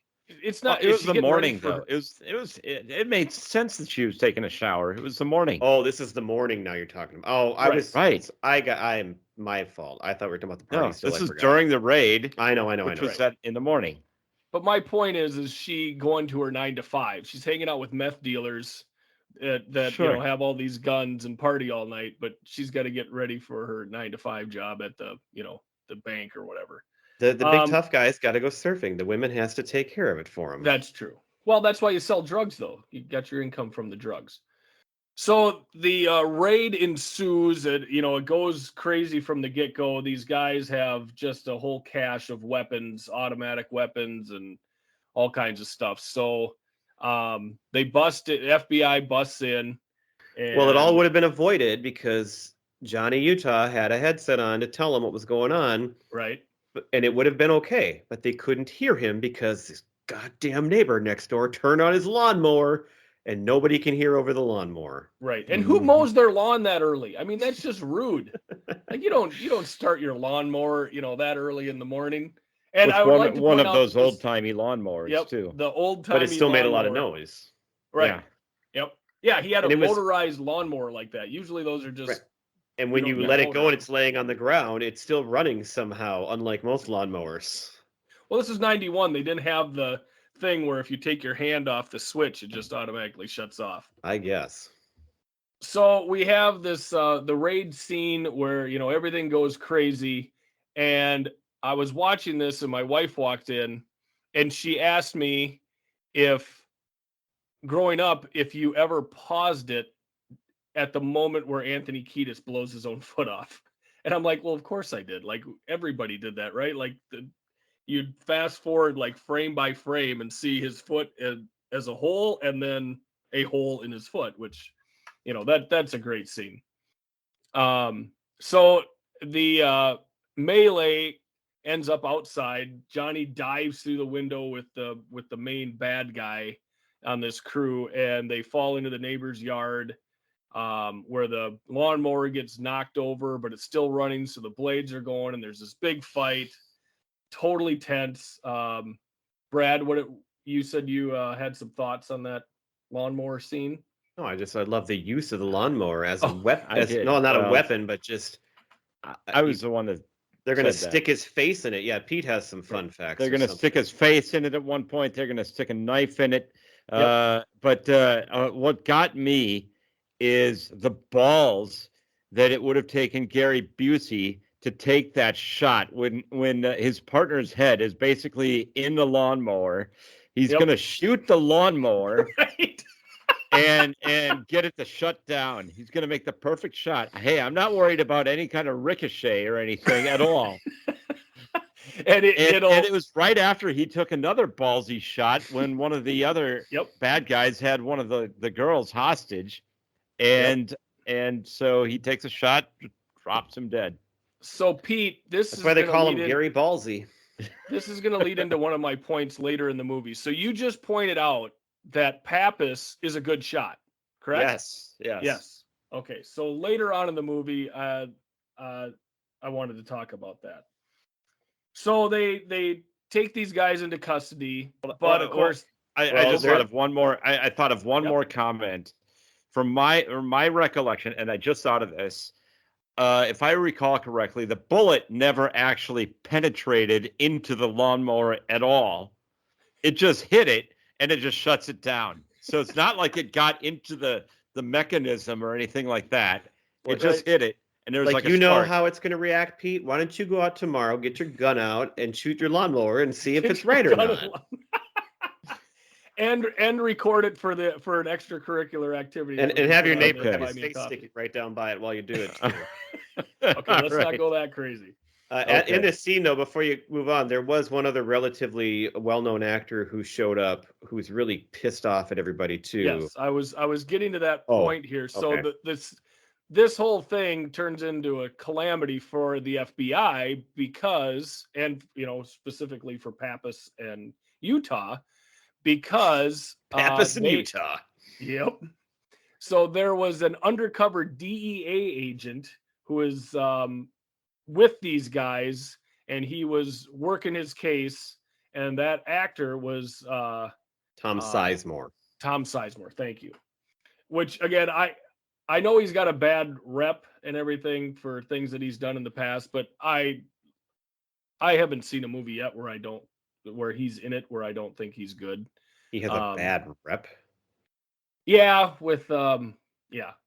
it's not. It was the morning though. It made sense that she was taking a shower. It was the morning. Oh, this is the morning now you're talking about. Oh, I am my fault. I thought we were talking about the party. No, this is during the raid. I know. Which was set in the morning. But my point is she going to her 9 to 5? She's hanging out with meth dealers that have all these guns and party all night, but she's got to get ready for her 9 to 5 job at the the bank or whatever. The big tough guy's got to go surfing. The women has to take care of it for him. That's true. Well, that's why you sell drugs, though. You got your income from the drugs. So the raid ensues. It goes crazy from the get-go. These guys have just a whole cache of weapons, automatic weapons, and all kinds of stuff. So they bust it. FBI busts in. Well, it all And would have been avoided because Johnny Utah had a headset on to tell him what was going on, right. and it would have been okay. But they couldn't hear him because his goddamn neighbor next door turned on his lawnmower, and nobody can hear over the lawnmower. Right. And who mows their lawn that early? I mean, that's just rude. Like you don't start your lawnmower, that early in the morning. And With I would like to one point of out those this- old-timey lawnmowers Yep, too. the old-timey But it still made a lot of lawnmower. noise. Right. Yeah. Yep. Yeah, he had And a it was- motorized lawnmower like that. Usually those are just Right. And when You you don't let get it go motor. and it's laying on the ground, it's still running somehow, unlike most lawnmowers. Well, this is 91. They didn't have the thing where if you take your hand off the switch, it just automatically shuts off. I guess. So we have this the raid scene where everything goes crazy, and I was watching this and my wife walked in and she asked me if growing up if you ever paused it at the moment where Anthony Kiedis blows his own foot off. And I'm like, well, of course I did. Like everybody did that, right? Like you'd fast forward like frame by frame and see his foot as a hole and then a hole in his foot, which that's a great scene. So the melee ends up outside. Johnny dives through the window with the main bad guy on this crew, and they fall into the neighbor's yard, where the lawnmower gets knocked over, but it's still running, so the blades are going, and there's this big fight. Totally tense. Brad, you said you had some thoughts on that lawnmower scene? No, I love the use of the lawnmower as a weapon. No, not a weapon, but just. I was the one that They're going to said that. stick his face in it. Yeah, Pete has some fun facts. They're going to stick his face in it at one point. They're going to stick a knife in it. Yep. But what got me is the balls that it would have taken Gary Busey to take that shot when his partner's head is basically in the lawnmower. He's Yep. going to shoot the lawnmower. Right. and get it to shut down. He's going to make the perfect shot. Hey, I'm not worried about any kind of ricochet or anything at all. And it was right after he took another ballsy shot when one of the other bad guys had one of the girls hostage, and so he takes a shot, drops him dead. So Pete, that's why they call him Gary Ballsy. This is going to lead into one of my points later in the movie. So you just pointed out that Pappas is a good shot, correct? Yes. Okay, so later on in the movie, I wanted to talk about that. So they take these guys into custody, but of course, I just thought of one more. I thought of one more comment from my recollection, and I just thought of this. If I recall correctly, the bullet never actually penetrated into the lawnmower at all. It just hit it, and it just shuts it down. So it's not like it got into the mechanism or anything like that. It just hit it, and there was like a know how it's going to react, Pete. Why don't you go out tomorrow, get your gun out, and shoot your lawnmower and see if it's right or not? and record it for an extracurricular activity. And have your neighbor have his face stick it right down by it while you do it. Okay, let's not go that crazy. In this scene, though, before you move on, there was one other relatively well-known actor who showed up who was really pissed off at everybody too. Yes, I was getting to that point here. So this whole thing turns into a calamity for the FBI because, and specifically for Pappas and Utah, because Pappas and Utah. Yep. So there was an undercover DEA agent who is with these guys, and he was working his case, and that actor was Tom Sizemore. Tom Sizemore, thank you. Which again, I know he's got a bad rep and everything for things that he's done in the past, but I haven't seen a movie yet where he's in it where I don't think he's good. He has a bad rep. Yeah, with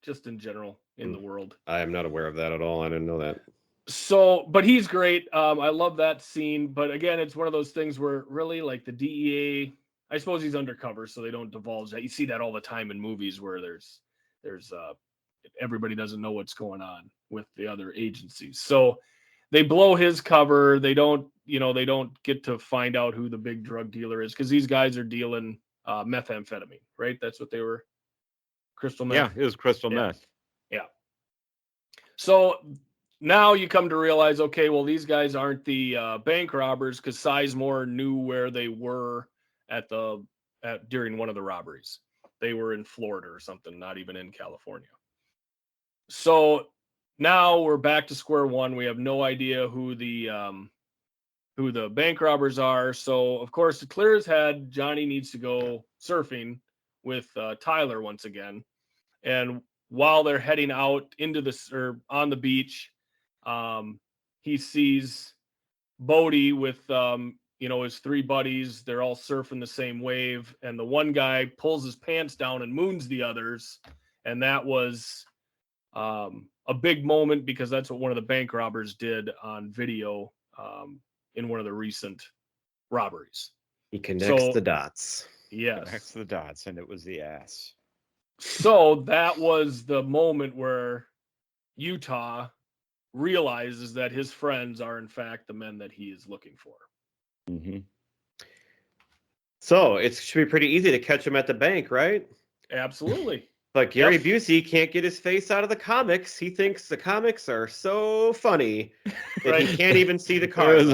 just in general in the world. I am not aware of that at all. I didn't know that. So, but he's great. I love that scene. But again, it's one of those things where really like the DEA, I suppose he's undercover, so they don't divulge that. You see that all the time in movies where there's there's everybody doesn't know what's going on with the other agencies. So they blow his cover. They don't get to find out who the big drug dealer is, because these guys are dealing methamphetamine, right? That's what they were. Crystal meth. Yeah, it was crystal meth. Yeah. So now you come to realize, okay, well, these guys aren't the bank robbers, because Sizemore knew where they were during one of the robberies. They were in Florida or something, not even in California. So now we're back to square one. We have no idea who the bank robbers are. So of course, to clear his head, Johnny needs to go surfing with Tyler once again. And while they're heading out on the beach, he sees Bodie with his three buddies. They're all surfing the same wave, and the one guy pulls his pants down and moons the others. And that was a big moment, because that's what one of the bank robbers did on video in one of the recent robberies. He connects the dots. Yes. Connects the dots, and it was the ass. So that was the moment where Utah realizes that his friends are in fact the men that he is looking for. Mm-hmm. So it should be pretty easy to catch him at the bank, right? Absolutely. But Gary Busey can't get his face out of the comics. He thinks the comics are so funny that he can't even see the car. It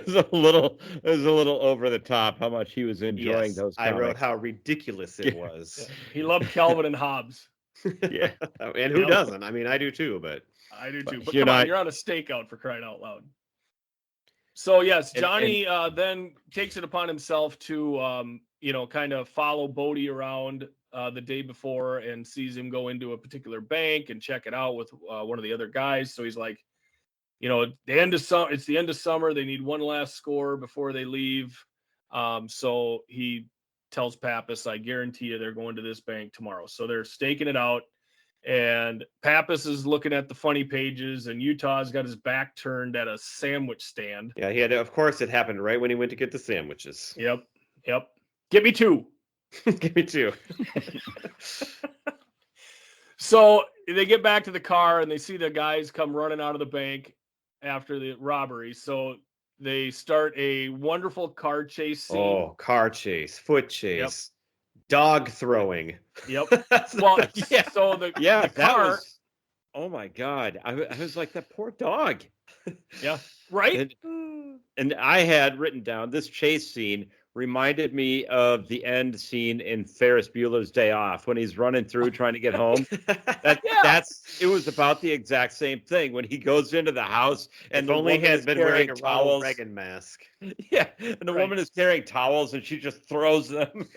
was a little over the top how much he was enjoying those comics. I wrote how ridiculous it was. Yeah. He loved Calvin and Hobbes. Yeah. And who doesn't? I mean, I do too, but I do too. But come on, you're on a stakeout, for crying out loud. So yes, Johnny then takes it upon himself to kind of follow Bodie around the day before, and sees him go into a particular bank and check it out with one of the other guys. So he's like, it's the end of summer. They need one last score before they leave. So he tells Pappas, I guarantee you they're going to this bank tomorrow. So they're staking it out, and Pappas is looking at the funny pages, and Utah's got his back turned at a sandwich stand. Yeah, he had. Of course, it happened right when he went to get the sandwiches. Yep. Get me two. Give me two. So they get back to the car, and they see the guys come running out of the bank after the robbery. So they start a wonderful car chase scene. Oh, car chase, foot chase, dog throwing. Yep. Well, yeah. So the car. Oh my God! I was like, that poor dog. Yeah. Right. And I had written down, this chase scene reminded me of the end scene in Ferris Bueller's Day Off, when he's running through trying to get home. It was about the exact same thing, when he goes into the house and only has been wearing a Ronald Reagan mask. Yeah, and the woman is carrying towels, and she just throws them.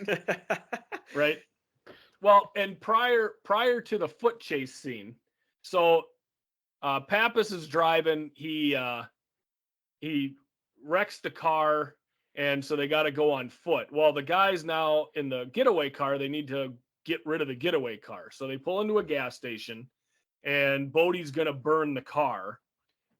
Right. Well, and prior to the foot chase scene, so Pappas is driving. He wrecks the car. And so they got to go on foot. Well, the guys now in the getaway car, they need to get rid of the getaway car. So they pull into a gas station, and Bodie's going to burn the car.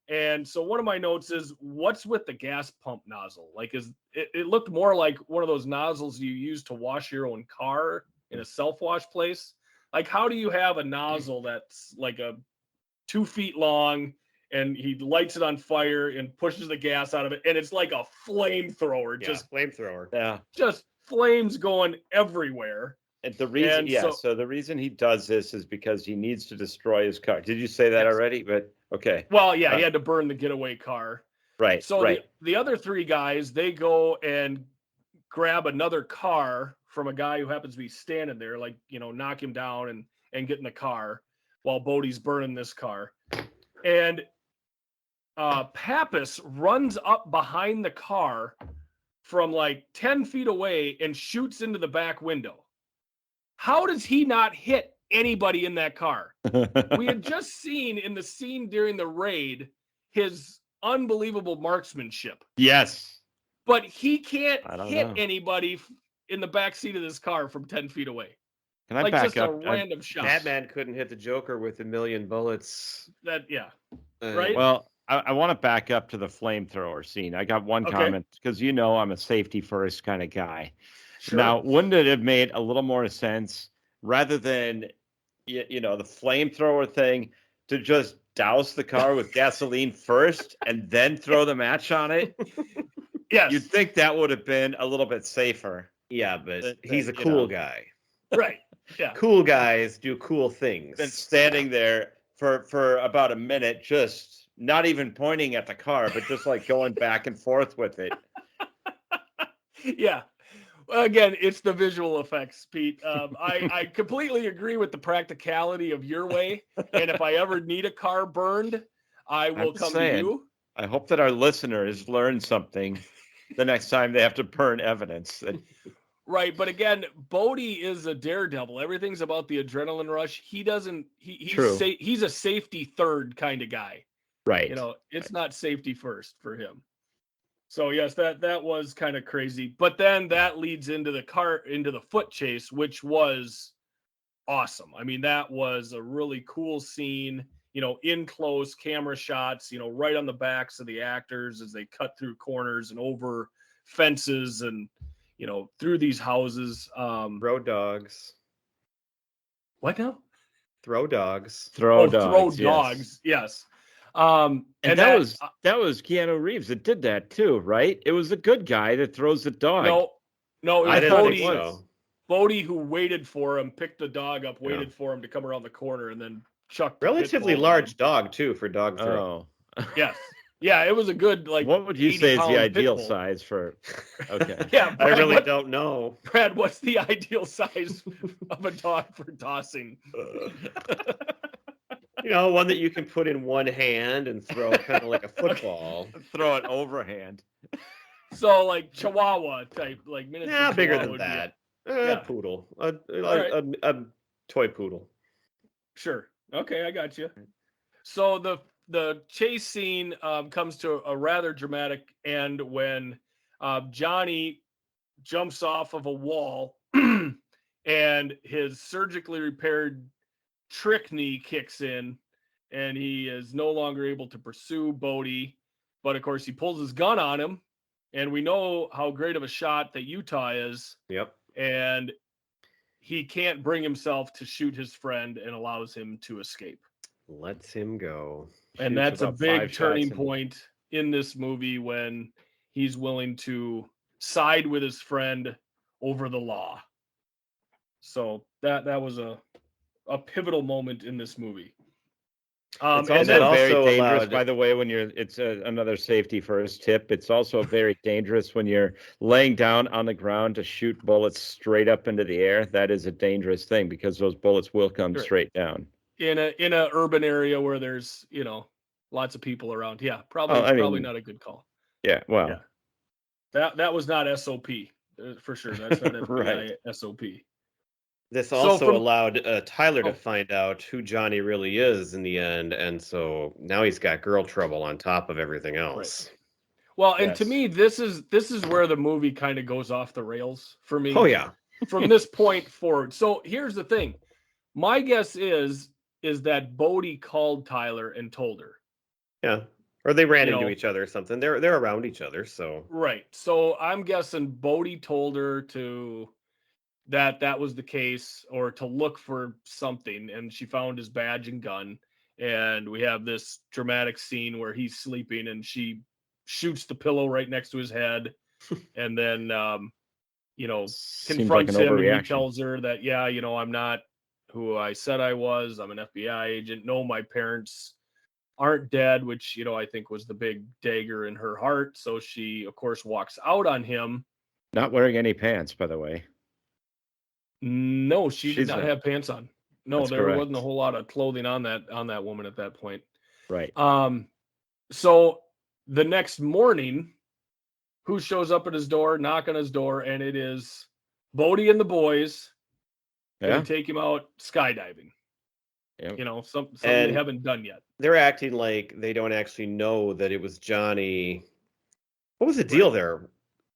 And so one of my notes is, what's with the gas pump nozzle? Like, it looked more like one of those nozzles you use to wash your own car in a self-wash place. Like, how do you have a nozzle that's like 2 feet long, and he lights it on fire and pushes the gas out of it, and it's like a flamethrower. Flamethrower. Yeah. Just flames going everywhere. And the reason, so the reason he does this is because he needs to destroy his car. Did you say that already? But okay. Well, yeah, he had to burn the getaway car. Right. So the other three guys, they go and grab another car from a guy who happens to be standing there, like, knock him down and get in the car while Bodie's burning this car. And Pappas runs up behind the car from like 10 feet away and shoots into the back window. How does he not hit anybody in that car? We had just seen in the scene during the raid his unbelievable marksmanship. Yes. But he can't hit know. anybody in the back seat of this car from 10 feet away. Can I back just up? A random shot. Batman couldn't hit the Joker with a million bullets. Right? Well, I want to back up to the flamethrower scene. I got one comment, because I'm a safety first kind of guy. Sure. Now, wouldn't it have made a little more sense, rather than the flamethrower thing to just douse the car with gasoline first and then throw the match on it. Yes. You'd think that would have been a little bit safer. Yeah, but That- he's a that, you cool know. guy. Right. Yeah. Cool guys do cool things. Been standing there for about a minute, just not even pointing at the car, but just like going back and forth with it. Yeah. Again, it's the visual effects, Pete. I completely agree with the practicality of your way. And if I ever need a car burned, I will I'm come saying. to you. I hope that our listeners learn something the next time they have to burn evidence. That Right. But again, Bodhi is a daredevil. Everything's about the adrenaline rush. He doesn't, True. he's a safety third kind of guy. right. It's not safety first for him. So yes, that was kind of crazy. But then that leads into the foot chase, which was awesome. I mean, that was a really cool scene, in close camera shots, right on the backs of the actors as they cut through corners and over fences and, through these houses. Throw dogs. What now? Throw dogs. Throw dogs. Throw yes. dogs. Yes. And that was Keanu Reeves that did that too, right? It was the good guy that throws the dog. No, I it didn't was think Bodhi. so. Bodhi who waited for him, picked the dog up, waited for him to come around the corner, and then chucked. the pit Relatively bull large at dog too for dog throw. Oh. him. Yes. Yeah, it was a good What would you say is 80-pound the pit ideal bull. size for? Okay. Yeah, I Brad, really don't know. Brad, what's the ideal size of a dog for tossing? One that you can put in one hand and throw kind of like a football. Throw it overhand. So like Chihuahua type, like miniature. Yeah, bigger Chihuahua than would be that. Yeah. Poodle. right. A toy poodle. Sure. Okay, I got you. So the chase scene comes to a rather dramatic end when Johnny jumps off of a wall and his surgically repaired trick knee kicks in and he is no longer able to pursue Bodhi. But of course, he pulls his gun on him. And we know how great of a shot that Utah is. Yep. And he can't bring himself to shoot his friend and allows him to escape. Lets him go. And Shoots that's a about big 5 turning shots in- point in this movie when he's willing to side with his friend over the law. So that was a pivotal moment in this movie. It's and also then very also dangerous, allowed- by the way, when it's another safety first tip. It's also very dangerous when you're laying down on the ground to shoot bullets straight up into the air. That is a dangerous thing because those bullets will come Sure. straight down. in a urban area where there's, lots of people around. Yeah, probably Well, I mean- probably not a good call. Yeah, well, Yeah. That was not SOP for sure. That's not FBI Right. SOP. This So also from- allowed Tyler Oh. to find out who Johnny really is in the end, and so now he's got girl trouble on top of everything else. Well, and to Yes. me, this is where the movie kind of goes off the rails for me. Oh yeah, From this point forward. So here's the thing. My guess is that Bodhi called Tyler and told her. yeah. Or they ran You into know- each other or something. They're around each other, so Right. So I'm guessing Bodhi told her that was the case or to look for something, and she found his badge and gun. And we have this dramatic scene where he's sleeping and she shoots the pillow right next to his head. And then, seems like confronts an him and he overreaction. tells her that, I'm not who I said I was. I'm an FBI agent. No, my parents aren't dead, which, I think was the big dagger in her heart. So she, of course, walks out on him. Not wearing any pants, by the way. No, she did She's not not. have pants on. No, That's there correct. wasn't a whole lot of clothing on that woman at that point. Right. So the next morning, who shows up at his door, knock on his door, and it is Bodhi and the boys Yeah. gonna take him out skydiving. Yeah. Something they And- haven't done yet. they're acting like they don't actually know that it was Johnny. What was the deal there?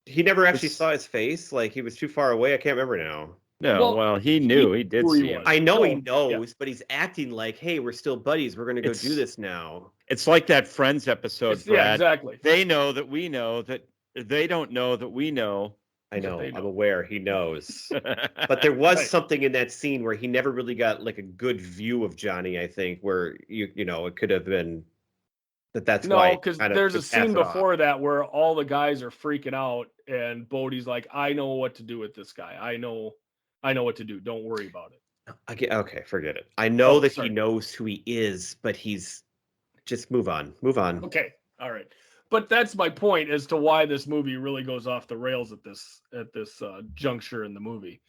He never actually It's- saw his face. Like he was too far away. I can't remember now. No, Well, he knew. He did knew he see him. was. I know he No, yeah. knows, but he's acting like, "Hey, we're still buddies. We're gonna go do It's- this now." It's like that Friends episode, Yeah, Brad. exactly. They know that we know that they don't know that we know I know. They I'm know. aware. He knows. But there was Right. something in that scene where he never really got like a good view of Johnny, I think, where you know, it could have been that's why No, he because kind of there's a could pass scene it off. before that where all the guys are freaking out, and Bodhi's like, "I know what to do with this guy. I know what to do. Don't worry about it." Okay, forget it. I know Oh, that he sorry. knows who he is, but he's just move on. Move on. Okay, all right. But that's my point as to why this movie really goes off the rails at this juncture in the movie.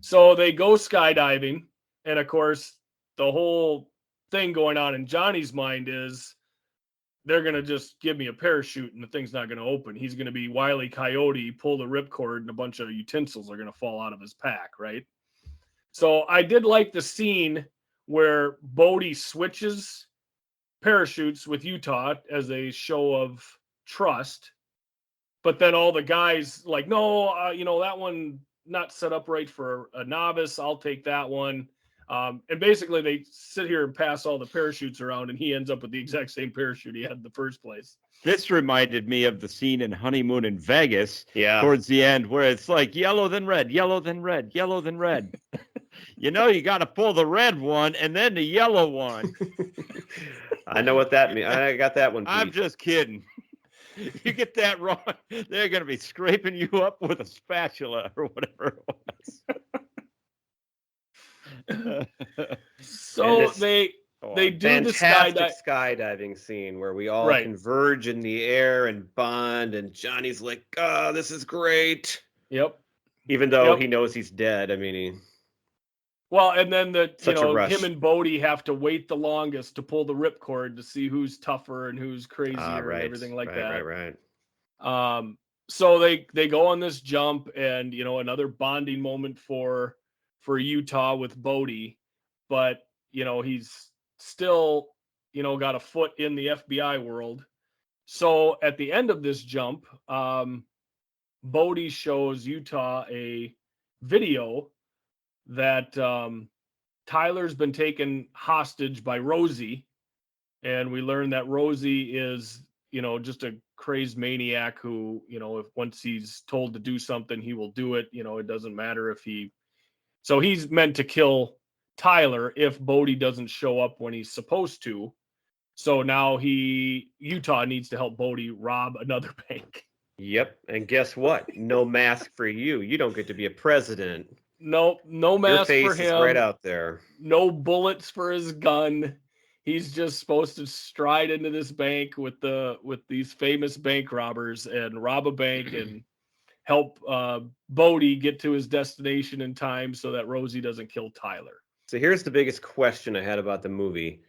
So they go skydiving, and of course, the whole thing going on in Johnny's mind is they're going to just give me a parachute and the thing's not going to open. He's going to be Wile E. Coyote, pull the ripcord, and a bunch of utensils are going to fall out of his pack, right? So I did like the scene where Bodhi switches parachutes with Utah as a show of trust, but then all the guys like, no, that one not set up right for a novice. I'll take that one. And basically, they sit here and pass all the parachutes around, and he ends up with the exact same parachute he had in the first place. This reminded me of the scene in Honeymoon in Vegas Yeah. towards the end where it's like yellow, then red, yellow, then red, yellow, then red. You got to pull the red one and then the yellow one. I know what that means. I got that one. I'm Pete. just kidding. You get that wrong, they're going to be scraping you up with a spatula or whatever it was. So they do the fantastic skydiving scene where we all Right. converge in the air and bond, and Johnny's like, "Oh, this is great." Yep. Even though Yep. he knows he's dead. I mean, Well, and then Such a rush. him and Bodhi have to wait the longest to pull the ripcord to see who's tougher and who's crazier and everything like that. Right. So they go on this jump, and another bonding moment for Utah with Bodhi, but he's still got a foot in the FBI world. So at the end of this jump, Bodhi shows Utah a video that Tyler's been taken hostage by Rosie, and we learn that Rosie is just a crazed maniac who if once he's told to do something, he will do it. It doesn't matter if so he's meant to kill Tyler if Bodhi doesn't show up when he's supposed to. So now Utah needs to help Bodhi rob another bank. Yep. And guess what? No mask for you. You don't get to be a president. No mask Your face for him. is right out there. No bullets for his gun. He's just supposed to stride into this bank with these famous bank robbers and rob a bank and help Bodhi get to his destination in time so that Rosie doesn't kill Tyler. So here's the biggest question I had about the movie.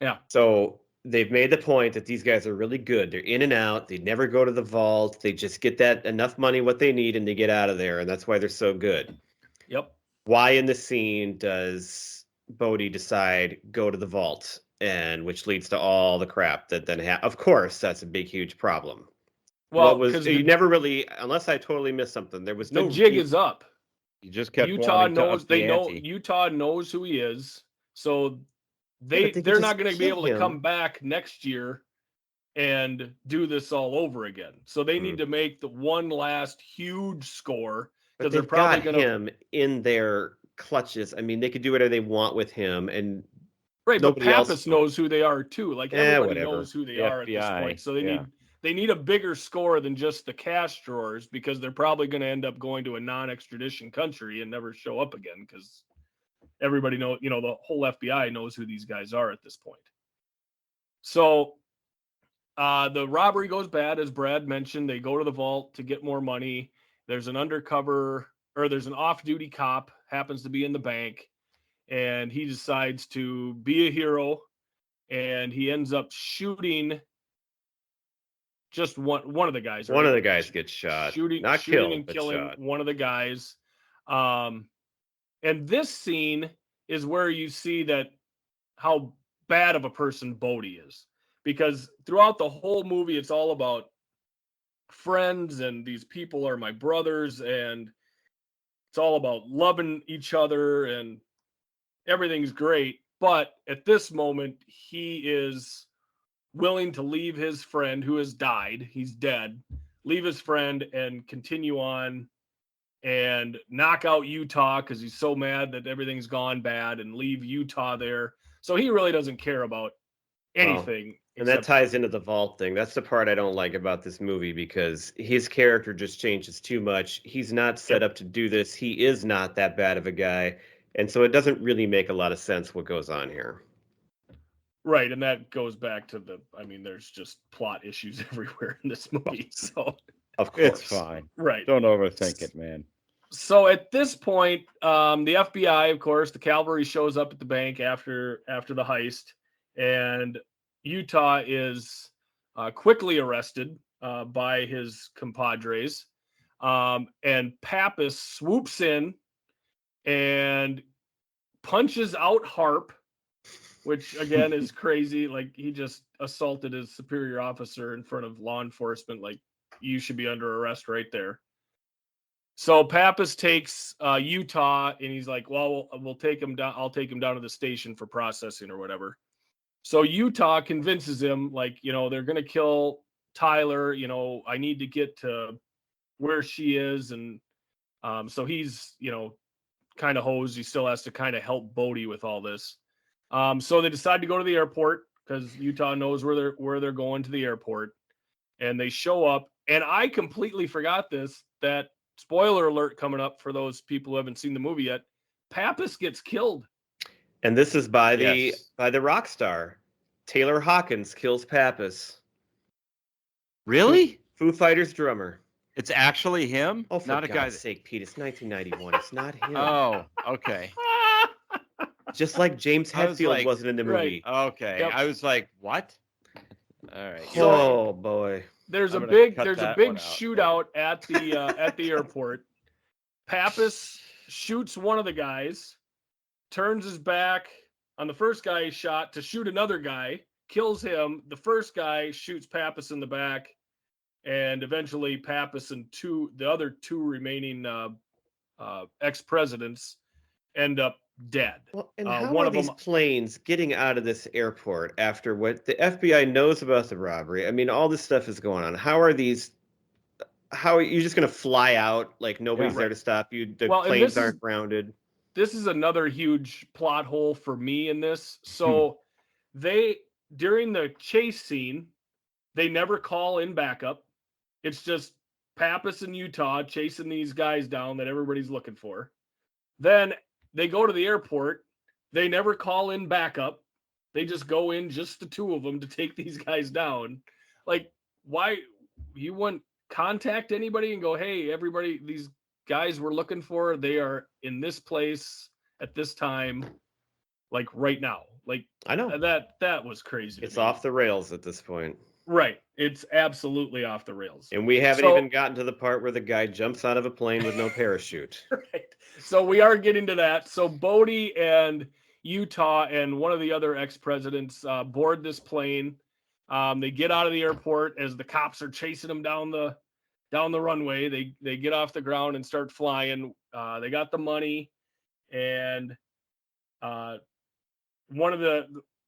Yeah. So they've made the point that these guys are really good. They're in and out. They never go to the vault. They just get that enough money, what they need, and they get out of there. And that's why they're so good. Yep. Why in the scene does Bodhi decide go to the vault, and which leads to all the crap that then of course, that's a big, huge problem. Well, because you never really, unless I totally missed something, there was the no jig is up. You just kept Utah wanting to knows up the they know ante. Utah knows who he is, so Yeah, but they could they're just not going to be kill able to him. come back next year and do this all over again. So they need to make the one last huge score But because they're they've probably got going to him in their clutches. I mean, they could do whatever they want with him, and right. But nobody else Pappas knows who they are too. Like everybody whatever. knows who they The are at this FBI, point. So yeah. they need a bigger score than just the cash drawers because they're probably going to end up going to a non-extradition country and never show up again because everybody knows, the whole FBI knows who these guys are at this point. So the robbery goes bad, as Brad mentioned. They go to the vault to get more money. There's an off-duty cop happens to be in the bank, and he decides to be a hero, and he ends up shooting just one of the guys. One of the guys gets shot. Not killed, and but killing shot. one of the guys. And this scene is where you see that how bad of a person Bodhi is, because throughout the whole movie, it's all about friends and these people are my brothers, and it's all about loving each other and everything's great. But at this moment, he is willing to leave his friend who has died. He's dead. Leave his friend and continue on and knock out Utah because he's so mad that everything's gone bad, and leave Utah there. So he really doesn't care about anything. And that ties into the vault thing. That's the part I don't like about this movie, because his character just changes too much. He's not set up to do this. He is not that bad of a guy. And so it doesn't really make a lot of sense what goes on here. Right. And that goes back to there's just plot issues everywhere in this movie. So of course. It's fine. Right. Don't overthink it, man. So at this point, the FBI, of course, the cavalry shows up at the bank after the heist, and Utah is quickly arrested by his compadres, and Pappas swoops in and punches out Harp, which again is crazy. Like, he just assaulted his superior officer in front of law enforcement. Like, you should be under arrest right there. So Pappas takes Utah, and he's like, well, we'll take him down. I'll take him down to the station for processing or whatever. So Utah convinces him, like, they're going to kill Tyler. I need to get to where she is. And so he's, kind of hosed. He still has to kind of help Bodie with all this. So they decide to go to the airport because Utah knows where they're going to the airport. And they show up. And I completely forgot that spoiler alert coming up for those people who haven't seen the movie yet. Pappas gets killed. And this is by the rock star. Taylor Hawkins kills Pappas. Really? Foo Fighters drummer. It's actually him? Oh, for not a God's guy sake, Pete. It's 1991. It's not him. Oh, okay. Just like James Hetfield wasn't in the movie. Right. Okay. Yep. I was like, what? All right. Oh boy. There's a I'm big gonna cut that big one out. shootout at the airport. Pappas shoots one of the guys, turns his back on the first guy he shot to shoot another guy, kills him. The first guy shoots Pappas in the back, and eventually Pappas and the other two remaining ex-presidents end up dead. Well, and how are these planes getting out of this airport after what the FBI knows about the robbery? I mean, all this stuff is going on. How are you just going to fly out like nobody's there to stop you? The planes aren't grounded. This is another huge plot hole for me in this. So during the chase scene, they never call in backup. It's just Pappas and Utah chasing these guys down that everybody's looking for. Then they go to the airport. They never call in backup. They just go in, just the two of them, to take these guys down. Like, why you wouldn't contact anybody and go, hey, everybody, these guys we're looking for, they are in this place at this time, like right now. Like, I know that was crazy. It's off the rails at this point. Right. It's absolutely off the rails. And we haven't even gotten to the part where the guy jumps out of a plane with no parachute. Right. So we are getting to that. So Bodie and Utah and one of the other ex-presidents board this plane. They get out of the airport as the cops are chasing them down the runway. They get off the ground and start flying. They got the money, and one of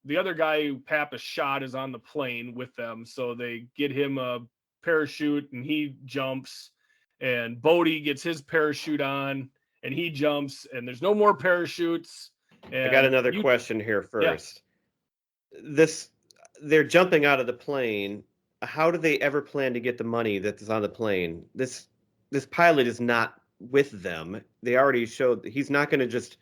the other guy who Pappas shot is on the plane with them. So they get him a parachute and he jumps, and Bodie gets his parachute on and he jumps, and there's no more parachutes. And I got another question here first. Yeah. They're jumping out of the plane. How do they ever plan to get the money that's on the plane? This pilot is not with them. They already showed he's not going to just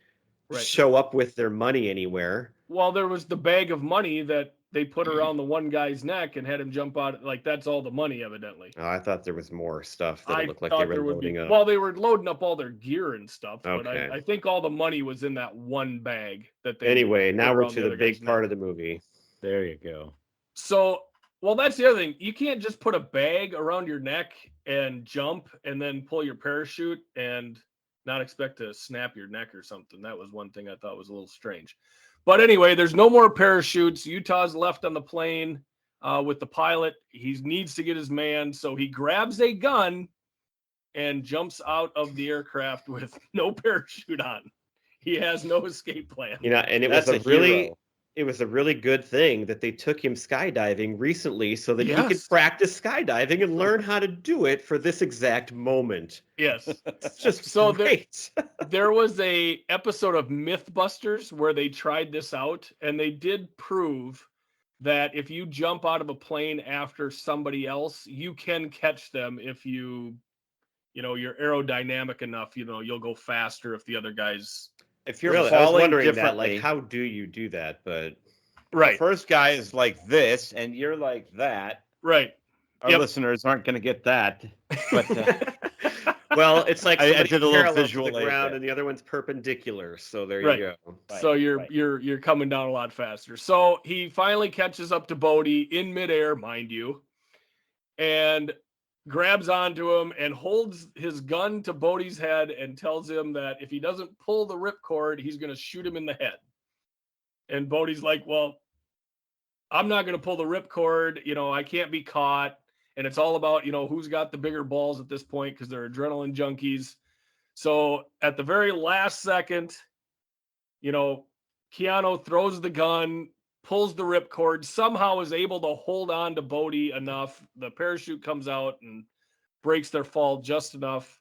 show up with their money anywhere. Well, there was the bag of money that they put around the one guy's neck and had him jump out. Like, that's all the money, evidently. Oh, I thought there was more stuff that looked like they were loading up. Well, they were loading up all their gear and stuff. But okay. I think all the money was in that one bag that they. Anyway, now we're to the big part of the movie. There you go. So, well, that's the other thing. You can't just put a bag around your neck and jump and then pull your parachute and not expect to snap your neck or something. That was one thing I thought was a little strange. But anyway, there's no more parachutes. Utah's left on the plane with the pilot. He needs to get his man, so he grabs a gun and jumps out of the aircraft with no parachute on. He has no escape plan. And it was a really it was a really good thing that they took him skydiving recently so that he could Yes. practice skydiving and learn how to do it for this exact moment. Yes. It's just So great. there was a episode of Mythbusters where they tried this out, and they did prove that if you jump out of a plane after somebody else, you can catch them if you're aerodynamic enough, you'll go faster if the other guy's If you're Really, I was falling wondering that, differently, like, how do you do that? But the first guy is like this, and you're like that. Right. Our Yep. listeners aren't going to get that, but well, it's like I somebody did a little parallel to visual the aid ground, there. and the other one's perpendicular. So there Right. you go. Right, So right. you're coming down a lot faster. So he finally catches up to Bodhi in midair, mind you, and grabs onto him and holds his gun to Bodhi's head and tells him that if he doesn't pull the ripcord, he's going to shoot him in the head. And Bodhi's like, well, I'm not going to pull the ripcord. I can't be caught. And it's all about, who's got the bigger balls at this point because they're adrenaline junkies. So at the very last second, Keanu throws the gun, pulls the ripcord, somehow is able to hold on to Bodhi enough. The parachute comes out and breaks their fall just enough.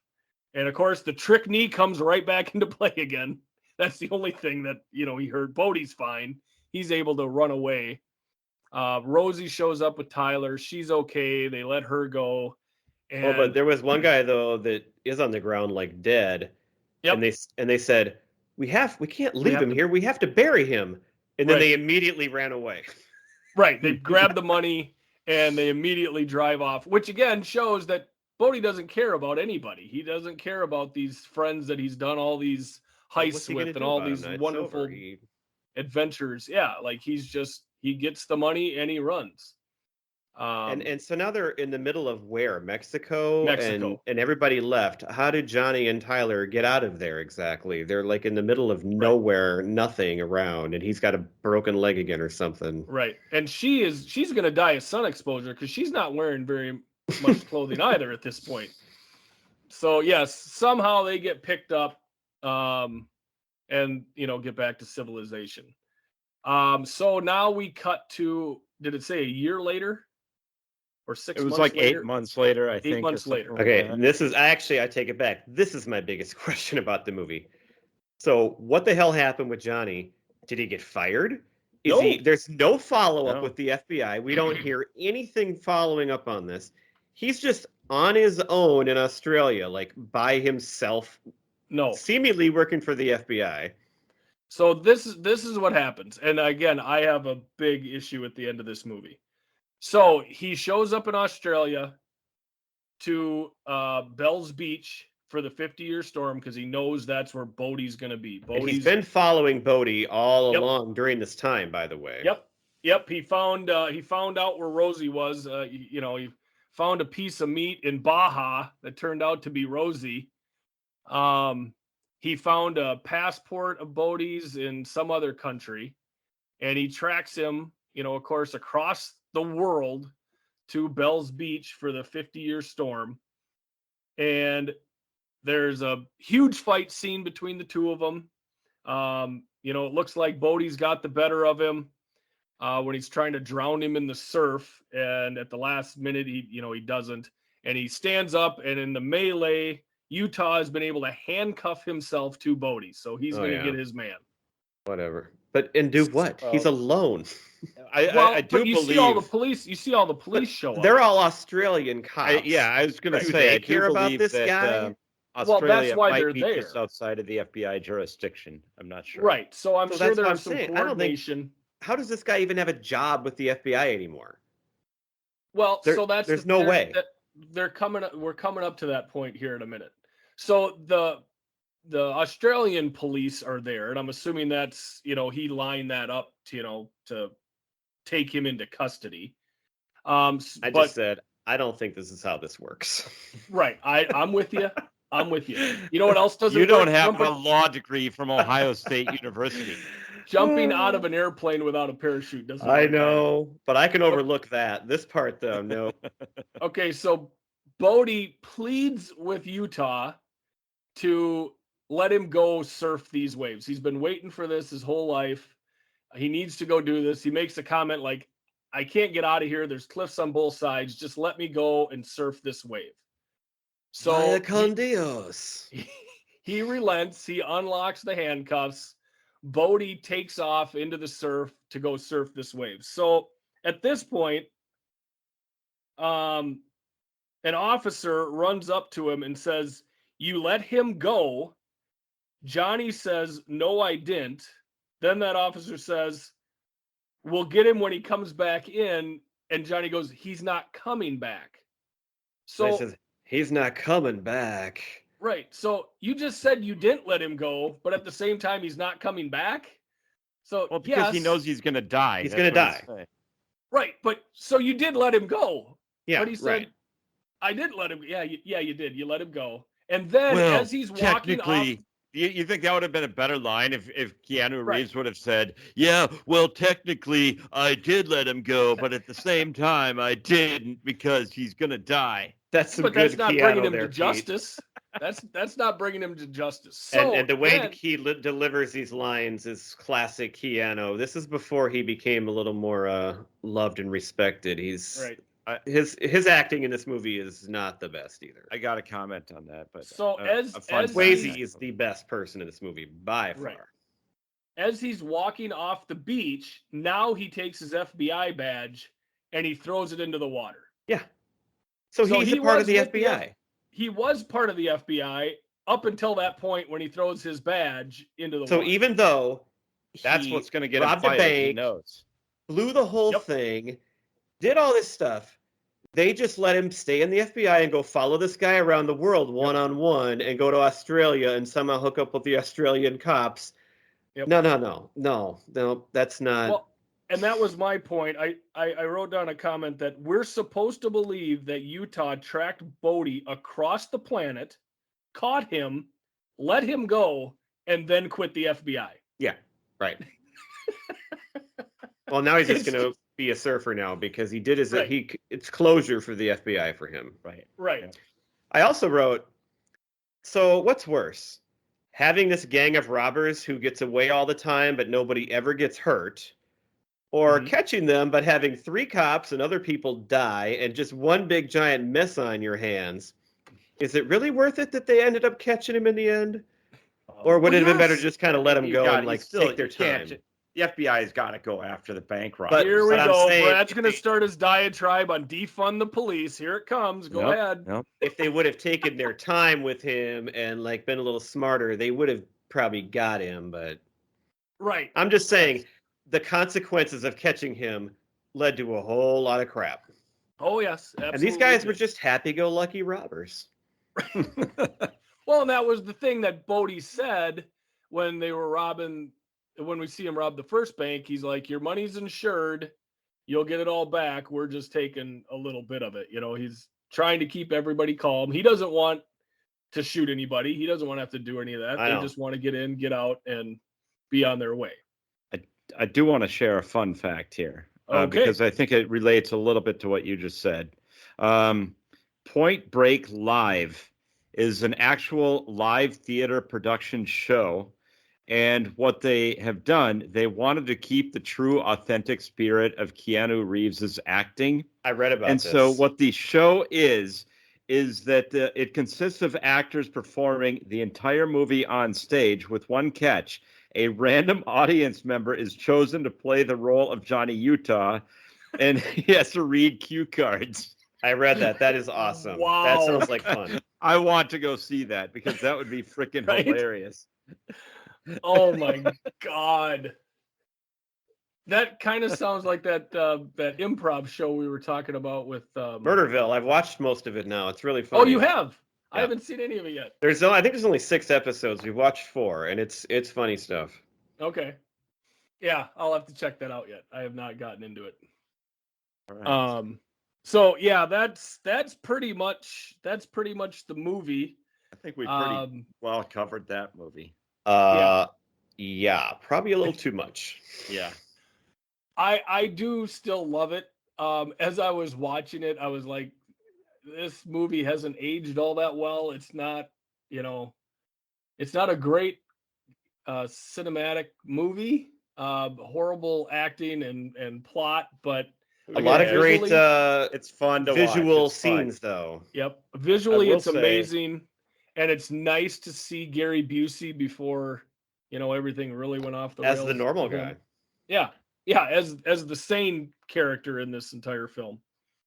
And of course, the trick knee comes right back into play again. That's the only thing that, he heard. Bodhi's fine. He's able to run away. Rosie shows up with Tyler. She's okay. They let her go. And But there was one guy though that is on the ground like dead. Yep. And they said, we can't leave him here. We have to bury him. And then they immediately ran away. Right. They grab the money and they immediately drive off, which again shows that Bodhi doesn't care about anybody. He doesn't care about these friends that he's done all these heists with and all these wonderful adventures. Yeah, like he gets the money and he runs. And so now they're in the middle of where? Mexico. Mexico. And everybody left. How did Johnny and Tyler get out of there exactly? They're like in the middle of nowhere, nothing around, and he's got a broken leg again or something. Right. And she's going to die of sun exposure because she's not wearing very much clothing either at this point. So yes, somehow they get picked up and get back to civilization. So now we cut to, did it say a year later? Or 6 months later? It was like 8 months later, I think. 8 months later. Okay, and this is actually, I take it back. This is my biggest question about the movie. So, what the hell happened with Johnny? Did he get fired? There's no follow-up with the FBI. We don't hear anything following up on this. He's just on his own in Australia, like by himself. No. Seemingly working for the FBI. So this is what happens. And again, I have a big issue at the end of this movie. So he shows up in Australia to Bells Beach for the 50-year storm because he knows that's where Bodhi's going to be. He's been following Bodhi all along during this time, by the way. Yep. He found out where Rosie was. He found a piece of meat in Baja that turned out to be Rosie. He found a passport of Bodhi's in some other country, and he tracks him, of course, across the world to Bells Beach for the 50-year storm. And there's a huge fight scene between the two of them. It looks like Bodhi's got the better of him when he's trying to drown him in the surf. And at the last minute, he doesn't. And he stands up, and in the melee, Utah has been able to handcuff himself to Bodhi. So he's going to get his man. Whatever. And do what? He's alone. I do believe you see all the police show up. They're all Australian cops. I was going to say, they I do care about believe this that, guy. Australia that's why might they're be there. just outside of the FBI jurisdiction. I'm not sure. Right. So I'm sure that's what I'm there's some saying. coordination. How does this guy even have a job with the FBI anymore? Well, so there's no way. We're coming up to that point here in a minute. So the Australian police are there, and I'm assuming that's, he lined that up to take him into custody. Just said, I don't think this is how this works. Right. I'm with you. I'm with you. You know what else doesn't You don't work? have a law degree from Ohio State University. Jumping out of an airplane without a parachute doesn't work. I know, but I can overlook that. This part, though, no. Okay, so Bodhi pleads with Utah to let him go surf these waves. He's been waiting for this his whole life. He needs to go do this. He makes a comment like, I can't get out of here. There's cliffs on both sides. Just let me go and surf this wave. So Vaya con Dios. he relents. He unlocks the handcuffs. Bodhi takes off into the surf to go surf this wave. So at this point, an officer runs up to him and says, "You let him go." Johnny says, "No, I didn't." Then that officer says, "We'll get him when he comes back in." And Johnny goes, "He's not coming back." So he So, says, he's not coming back. right. So you just said you didn't let him go, but at the same time, he's not coming back. So, Well, because he yes, knows he's going to die. He's That's gonna what die. saying. right. But so you did let him go. Yeah, But he said, right. I didn't let him. Yeah, you did. You let him go. And then Well, as he's walking off, technically, you think that would have been a better line if Keanu Right. Reeves would have said, "Yeah, well, technically, I did let him go, but at the same time, I didn't because he's gonna die." That's some but good that's not Keanu bringing him there, to Pete. justice. That's not bringing him to justice. So And the way then, he delivers these lines is classic Keanu. This is before he became a little more loved and respected. He's right. his acting in this movie is not the best either. I got to comment on that, but So as a fun fact. Swayze is the best person in this movie by far. Right. As he's walking off the beach, now he takes his FBI badge and he throws it into the water. Yeah. So he's he a part was of the with the FBI. He was part of the FBI up until that point when he throws his badge into the So water. even though That's he what's going to get him robbed a fired. He bank, knows. blew the whole Yep. thing, did all this stuff, they just let him stay in the FBI and go follow this guy around the world one-on-one and go to Australia and somehow hook up with the Australian cops. Yep. No, that's not. Well, and that was my point. I wrote down a comment that we're supposed to believe that Utah tracked Bodhi across the planet, caught him, let him go, and then quit the FBI. Yeah, right. Well, now he's just It's going to be a surfer now because he did his Right. it's closure for the FBI for him. Right. Right. Yeah. I also wrote, so what's worse? Having this gang of robbers who gets away all the time but nobody ever gets hurt, or Mhm. catching them but having 3 cops and other people die and just one big giant mess on your hands. Is it really worth it that they ended up catching him in the end? Or would Well, it have been better yes. to just kind of let him You go got- and you like still- take their you can't time? ju- The FBI's got to go after the bank But- robbers. Here we I'm go. saying, Brad's if going to they- start his diatribe on defund the police. Here it comes. Go Nope, ahead. nope. If they would have taken their time with him and like been a little smarter, they would have probably got him. But Right. I'm just saying the consequences of catching him led to a whole lot of crap. Oh, yes. Absolutely. And these guys were did. just happy-go-lucky robbers. Well, and that was the thing that Bodhi said when they were robbing. When we see him rob the first bank, he's like, "Your money's insured. You'll get it all back. We're just taking a little bit of it." You know, he's trying to keep everybody calm. He doesn't want to shoot anybody. He doesn't want to have to do any of that. I They know. just want to get in, get out, and be on their way. I do want to share a fun fact here Okay. because I think it relates a little bit to what you just said. Point Break Live is an actual live theater production show. And what they have done, they wanted to keep the true, authentic spirit of Keanu Reeves's acting. I read about And this. so what the show is that it consists of actors performing the entire movie on stage with one catch. A random audience member is chosen to play the role of Johnny Utah, and he has to read cue cards. I read that. That is awesome. Wow. That sounds like fun. I want to go see that because that would be freaking Right? hilarious. Oh my God. That kind of sounds like that improv show we were talking about with Murderville. I've watched most of it now. It's really funny. Oh, you have? I Yeah. haven't seen any of it yet. I think there's only 6 episodes. We've watched 4, and it's funny stuff. Okay. Yeah, I'll have to check that out yet. I have not gotten into it. All right. So yeah, that's pretty much the movie. I think we pretty well covered that movie. Yeah, probably a little too much. Yeah. I do still love it. As I was watching it, I was like, this movie hasn't aged all that well. It's not, it's not a great cinematic movie. horrible acting and plot, but A lot of great visually, It's fun to visual watch. It's fun. scenes, though. Yep, visually will it's say- amazing, and it's nice to see Gary Busey before everything really went off the rails. As the normal for him. guy. Yeah, as the sane character in this entire film.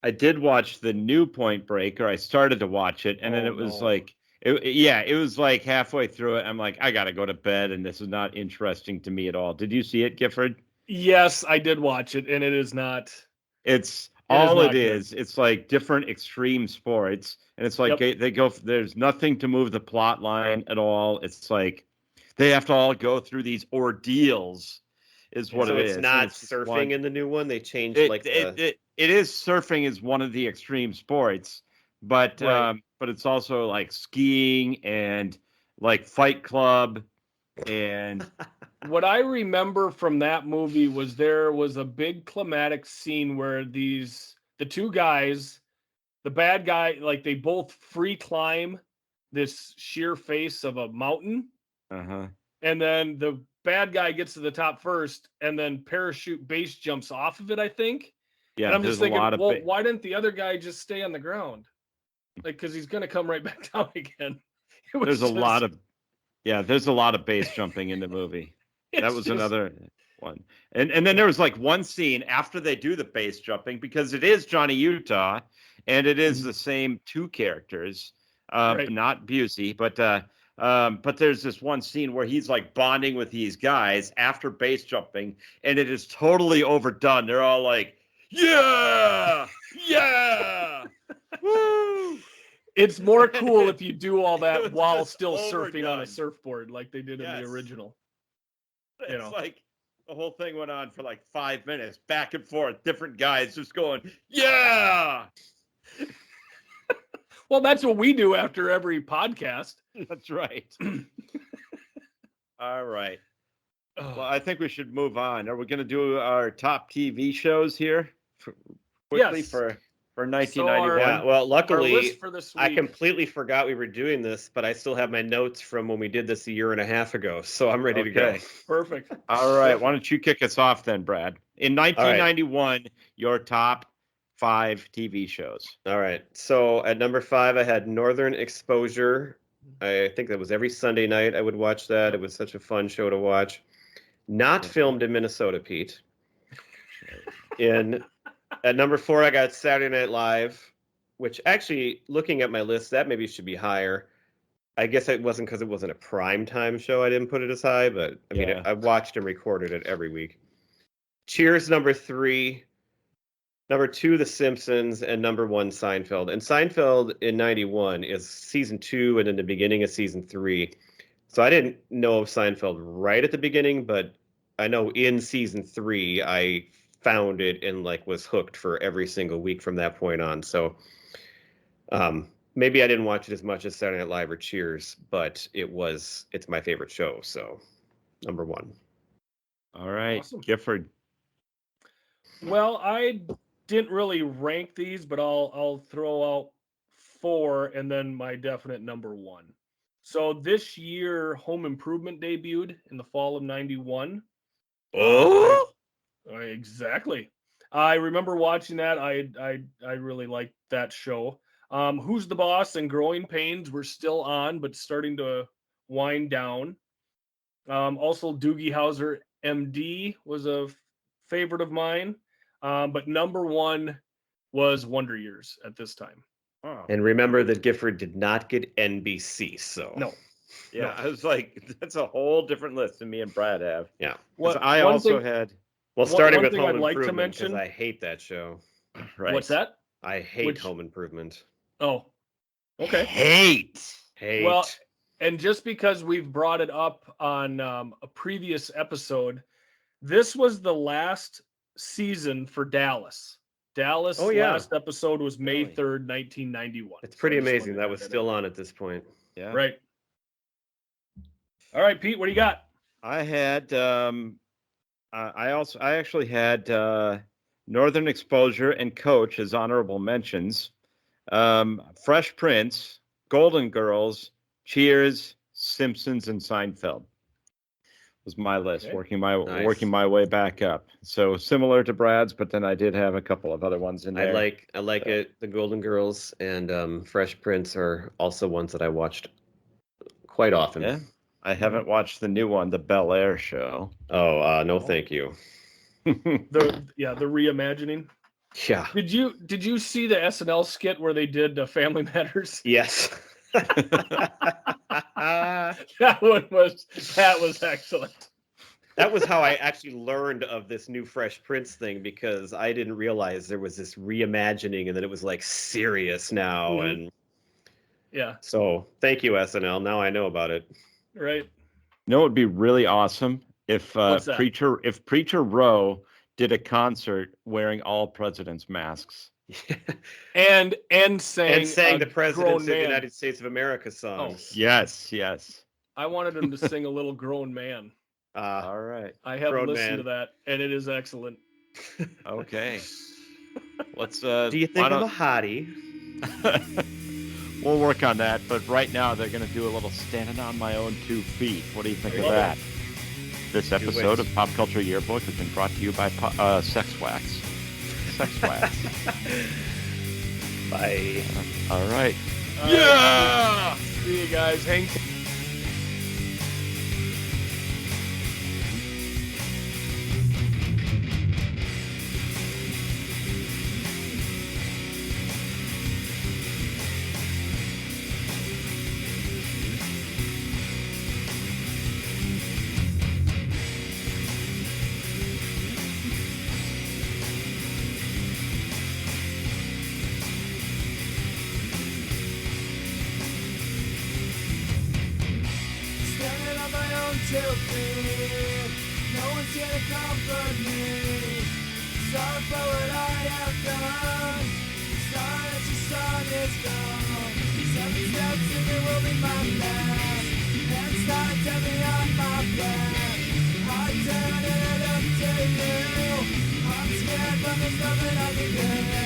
I did watch the new Point Break, or I started to watch it, and then Oh, it was no. like, it was like halfway through it. I'm like, I gotta go to bed, and this is not interesting to me at all. Did you see it, Gifford? Yes, I did watch it, and it is not. It's It is all not it good. is. It's like different extreme sports, and it's like Yep. they go. There's nothing to move the plot line at all. It's like they have to all go through these ordeals. Is what So it it's is. and not just surfing one- in the new one. They changed It, like it is surfing is one of the extreme sports, but Right. but it's also like skiing and like Fight Club and What I remember from that movie was there was a big climatic scene where the two guys, the bad guy, like they both free climb this sheer face of a mountain, and then the bad guy gets to the top first, and then parachute base jumps off of it, I think. yeah. And I'm There's just thinking, a lot of well, why didn't the other guy just stay on the ground? Like, because he's gonna come right back down again. It was there's a just- lot of there's a lot of base jumping in the movie. That it's was just- another one. And then there was like one scene after they do the base jumping, because it is Johnny Utah and it is the same two characters, Right. not Busey, but there's this one scene where he's like bonding with these guys after base jumping, and it is totally overdone. They're all like, yeah, yeah, woo. It's more cool if you do all It that was while just still surfing on a overdone. surfboard like they did in the Yes. original. It's like the whole thing went on for like 5 minutes, back and forth, different guys just going, yeah. Well, that's what we do after every podcast. That's right. All right. Ugh. Well, I think we should move on. Are we going to do our top TV shows here quickly Yes. for So 1991? Yeah, well, Our luckily, list for this week. I completely forgot we were doing this, but I still have my notes from when we did this a year and a half ago, so I'm ready to go. Okay. Perfect. All right. Why don't you kick us off then, Brad? In 1991, your top 5 TV shows. All right. So at number 5, I had Northern Exposure. I think that was every Sunday night I would watch that. It was such a fun show to watch. Not filmed in Minnesota, Pete. At number 4, I got Saturday Night Live, which actually, looking at my list, that maybe should be higher. I guess it wasn't because it wasn't a prime time show. I didn't put it as high, but I mean, Yeah. I watched and recorded it every week. Cheers, number 3. Number 2, The Simpsons, and number 1, Seinfeld. And Seinfeld in 91 is season 2 and in the beginning of season 3. So I didn't know of Seinfeld right at the beginning, but I know in season 3 I found it and like was hooked for every single week from that point on. So maybe I didn't watch it as much as Saturday Night Live or Cheers, but it's my favorite show. So number 1. All right. Awesome. Gifford. Well, I didn't really rank these, but I'll throw out 4 and then my definite number 1. So this year, Home Improvement debuted in the fall of 91. Oh, Exactly. I remember watching that. I really liked that show. Who's the Boss and Growing Pains were still on, but starting to wind down. Also, Doogie Howser MD was a favorite of mine. But number 1 was Wonder Years at this time. oh. And remember that Gifford did not get NBC. So No. Yeah, I was like, that's a whole different list than me and Brad have. yeah. 'Cause What I one also thing- had Well, One- starting one with thing Home I'd like to Improvement because mention- I hate that show. right. What's that? I hate Which- Home Improvement. Oh, okay. Hate. Hate. Well, and just because we've brought it up on a previous episode, this was the last season for Dallas. Dallas Oh, yeah. last episode was May Really? 3rd, 1991. it's pretty So I just amazing wanted that to was add still on at this point. Yeah. Right. All right, Pete, what do you got? I had I actually had Northern Exposure and Coach as honorable mentions. Fresh Prince, Golden Girls, Cheers, Simpsons, and Seinfeld. was my list, Okay. working Nice. my way back up. So similar to Brad's, but then I did have a couple of other ones in I there. like So, it. The Golden Girls and Fresh Prince are also ones that I watched quite often. yeah. I haven't watched the new one, the Bel Air show. Oh, no, thank you. The reimagining. Yeah. Did you see the SNL skit where they did Family Matters? Yes. That was excellent. That was how I actually learned of this new Fresh Prince thing, because I didn't realize there was this reimagining and that it was like serious now. Mhm. And Yeah, so thank you, SNL. Now I know about it. right. You know, it would be really awesome if What's that? Preacher Rowe did a concert wearing all presidents' masks. And sang the a Presidents grown of the man. United States of America songs. Yes. I wanted him to sing a little grown man. All right. I have Grown listened man. to that, and it is excellent. Okay. Let's. Do you think I'm a hottie? We'll work on that, but right now they're going to do a little standing on my own 2 feet. What do you think of Love that? This episode it. of Pop Culture Yearbook has been brought to you by Sex Wax. Sex Wax. Bye. All right. Yeah! See you guys. Hang tight. Standing on my own 2 feet. No one's here to comfort me. Sorry for what I have done. Sorry that your song is gone. 7 steps and it will be my last. Hands tied, tell me on my back. I turn it up to you. I'm scared, but there's nothing I can do.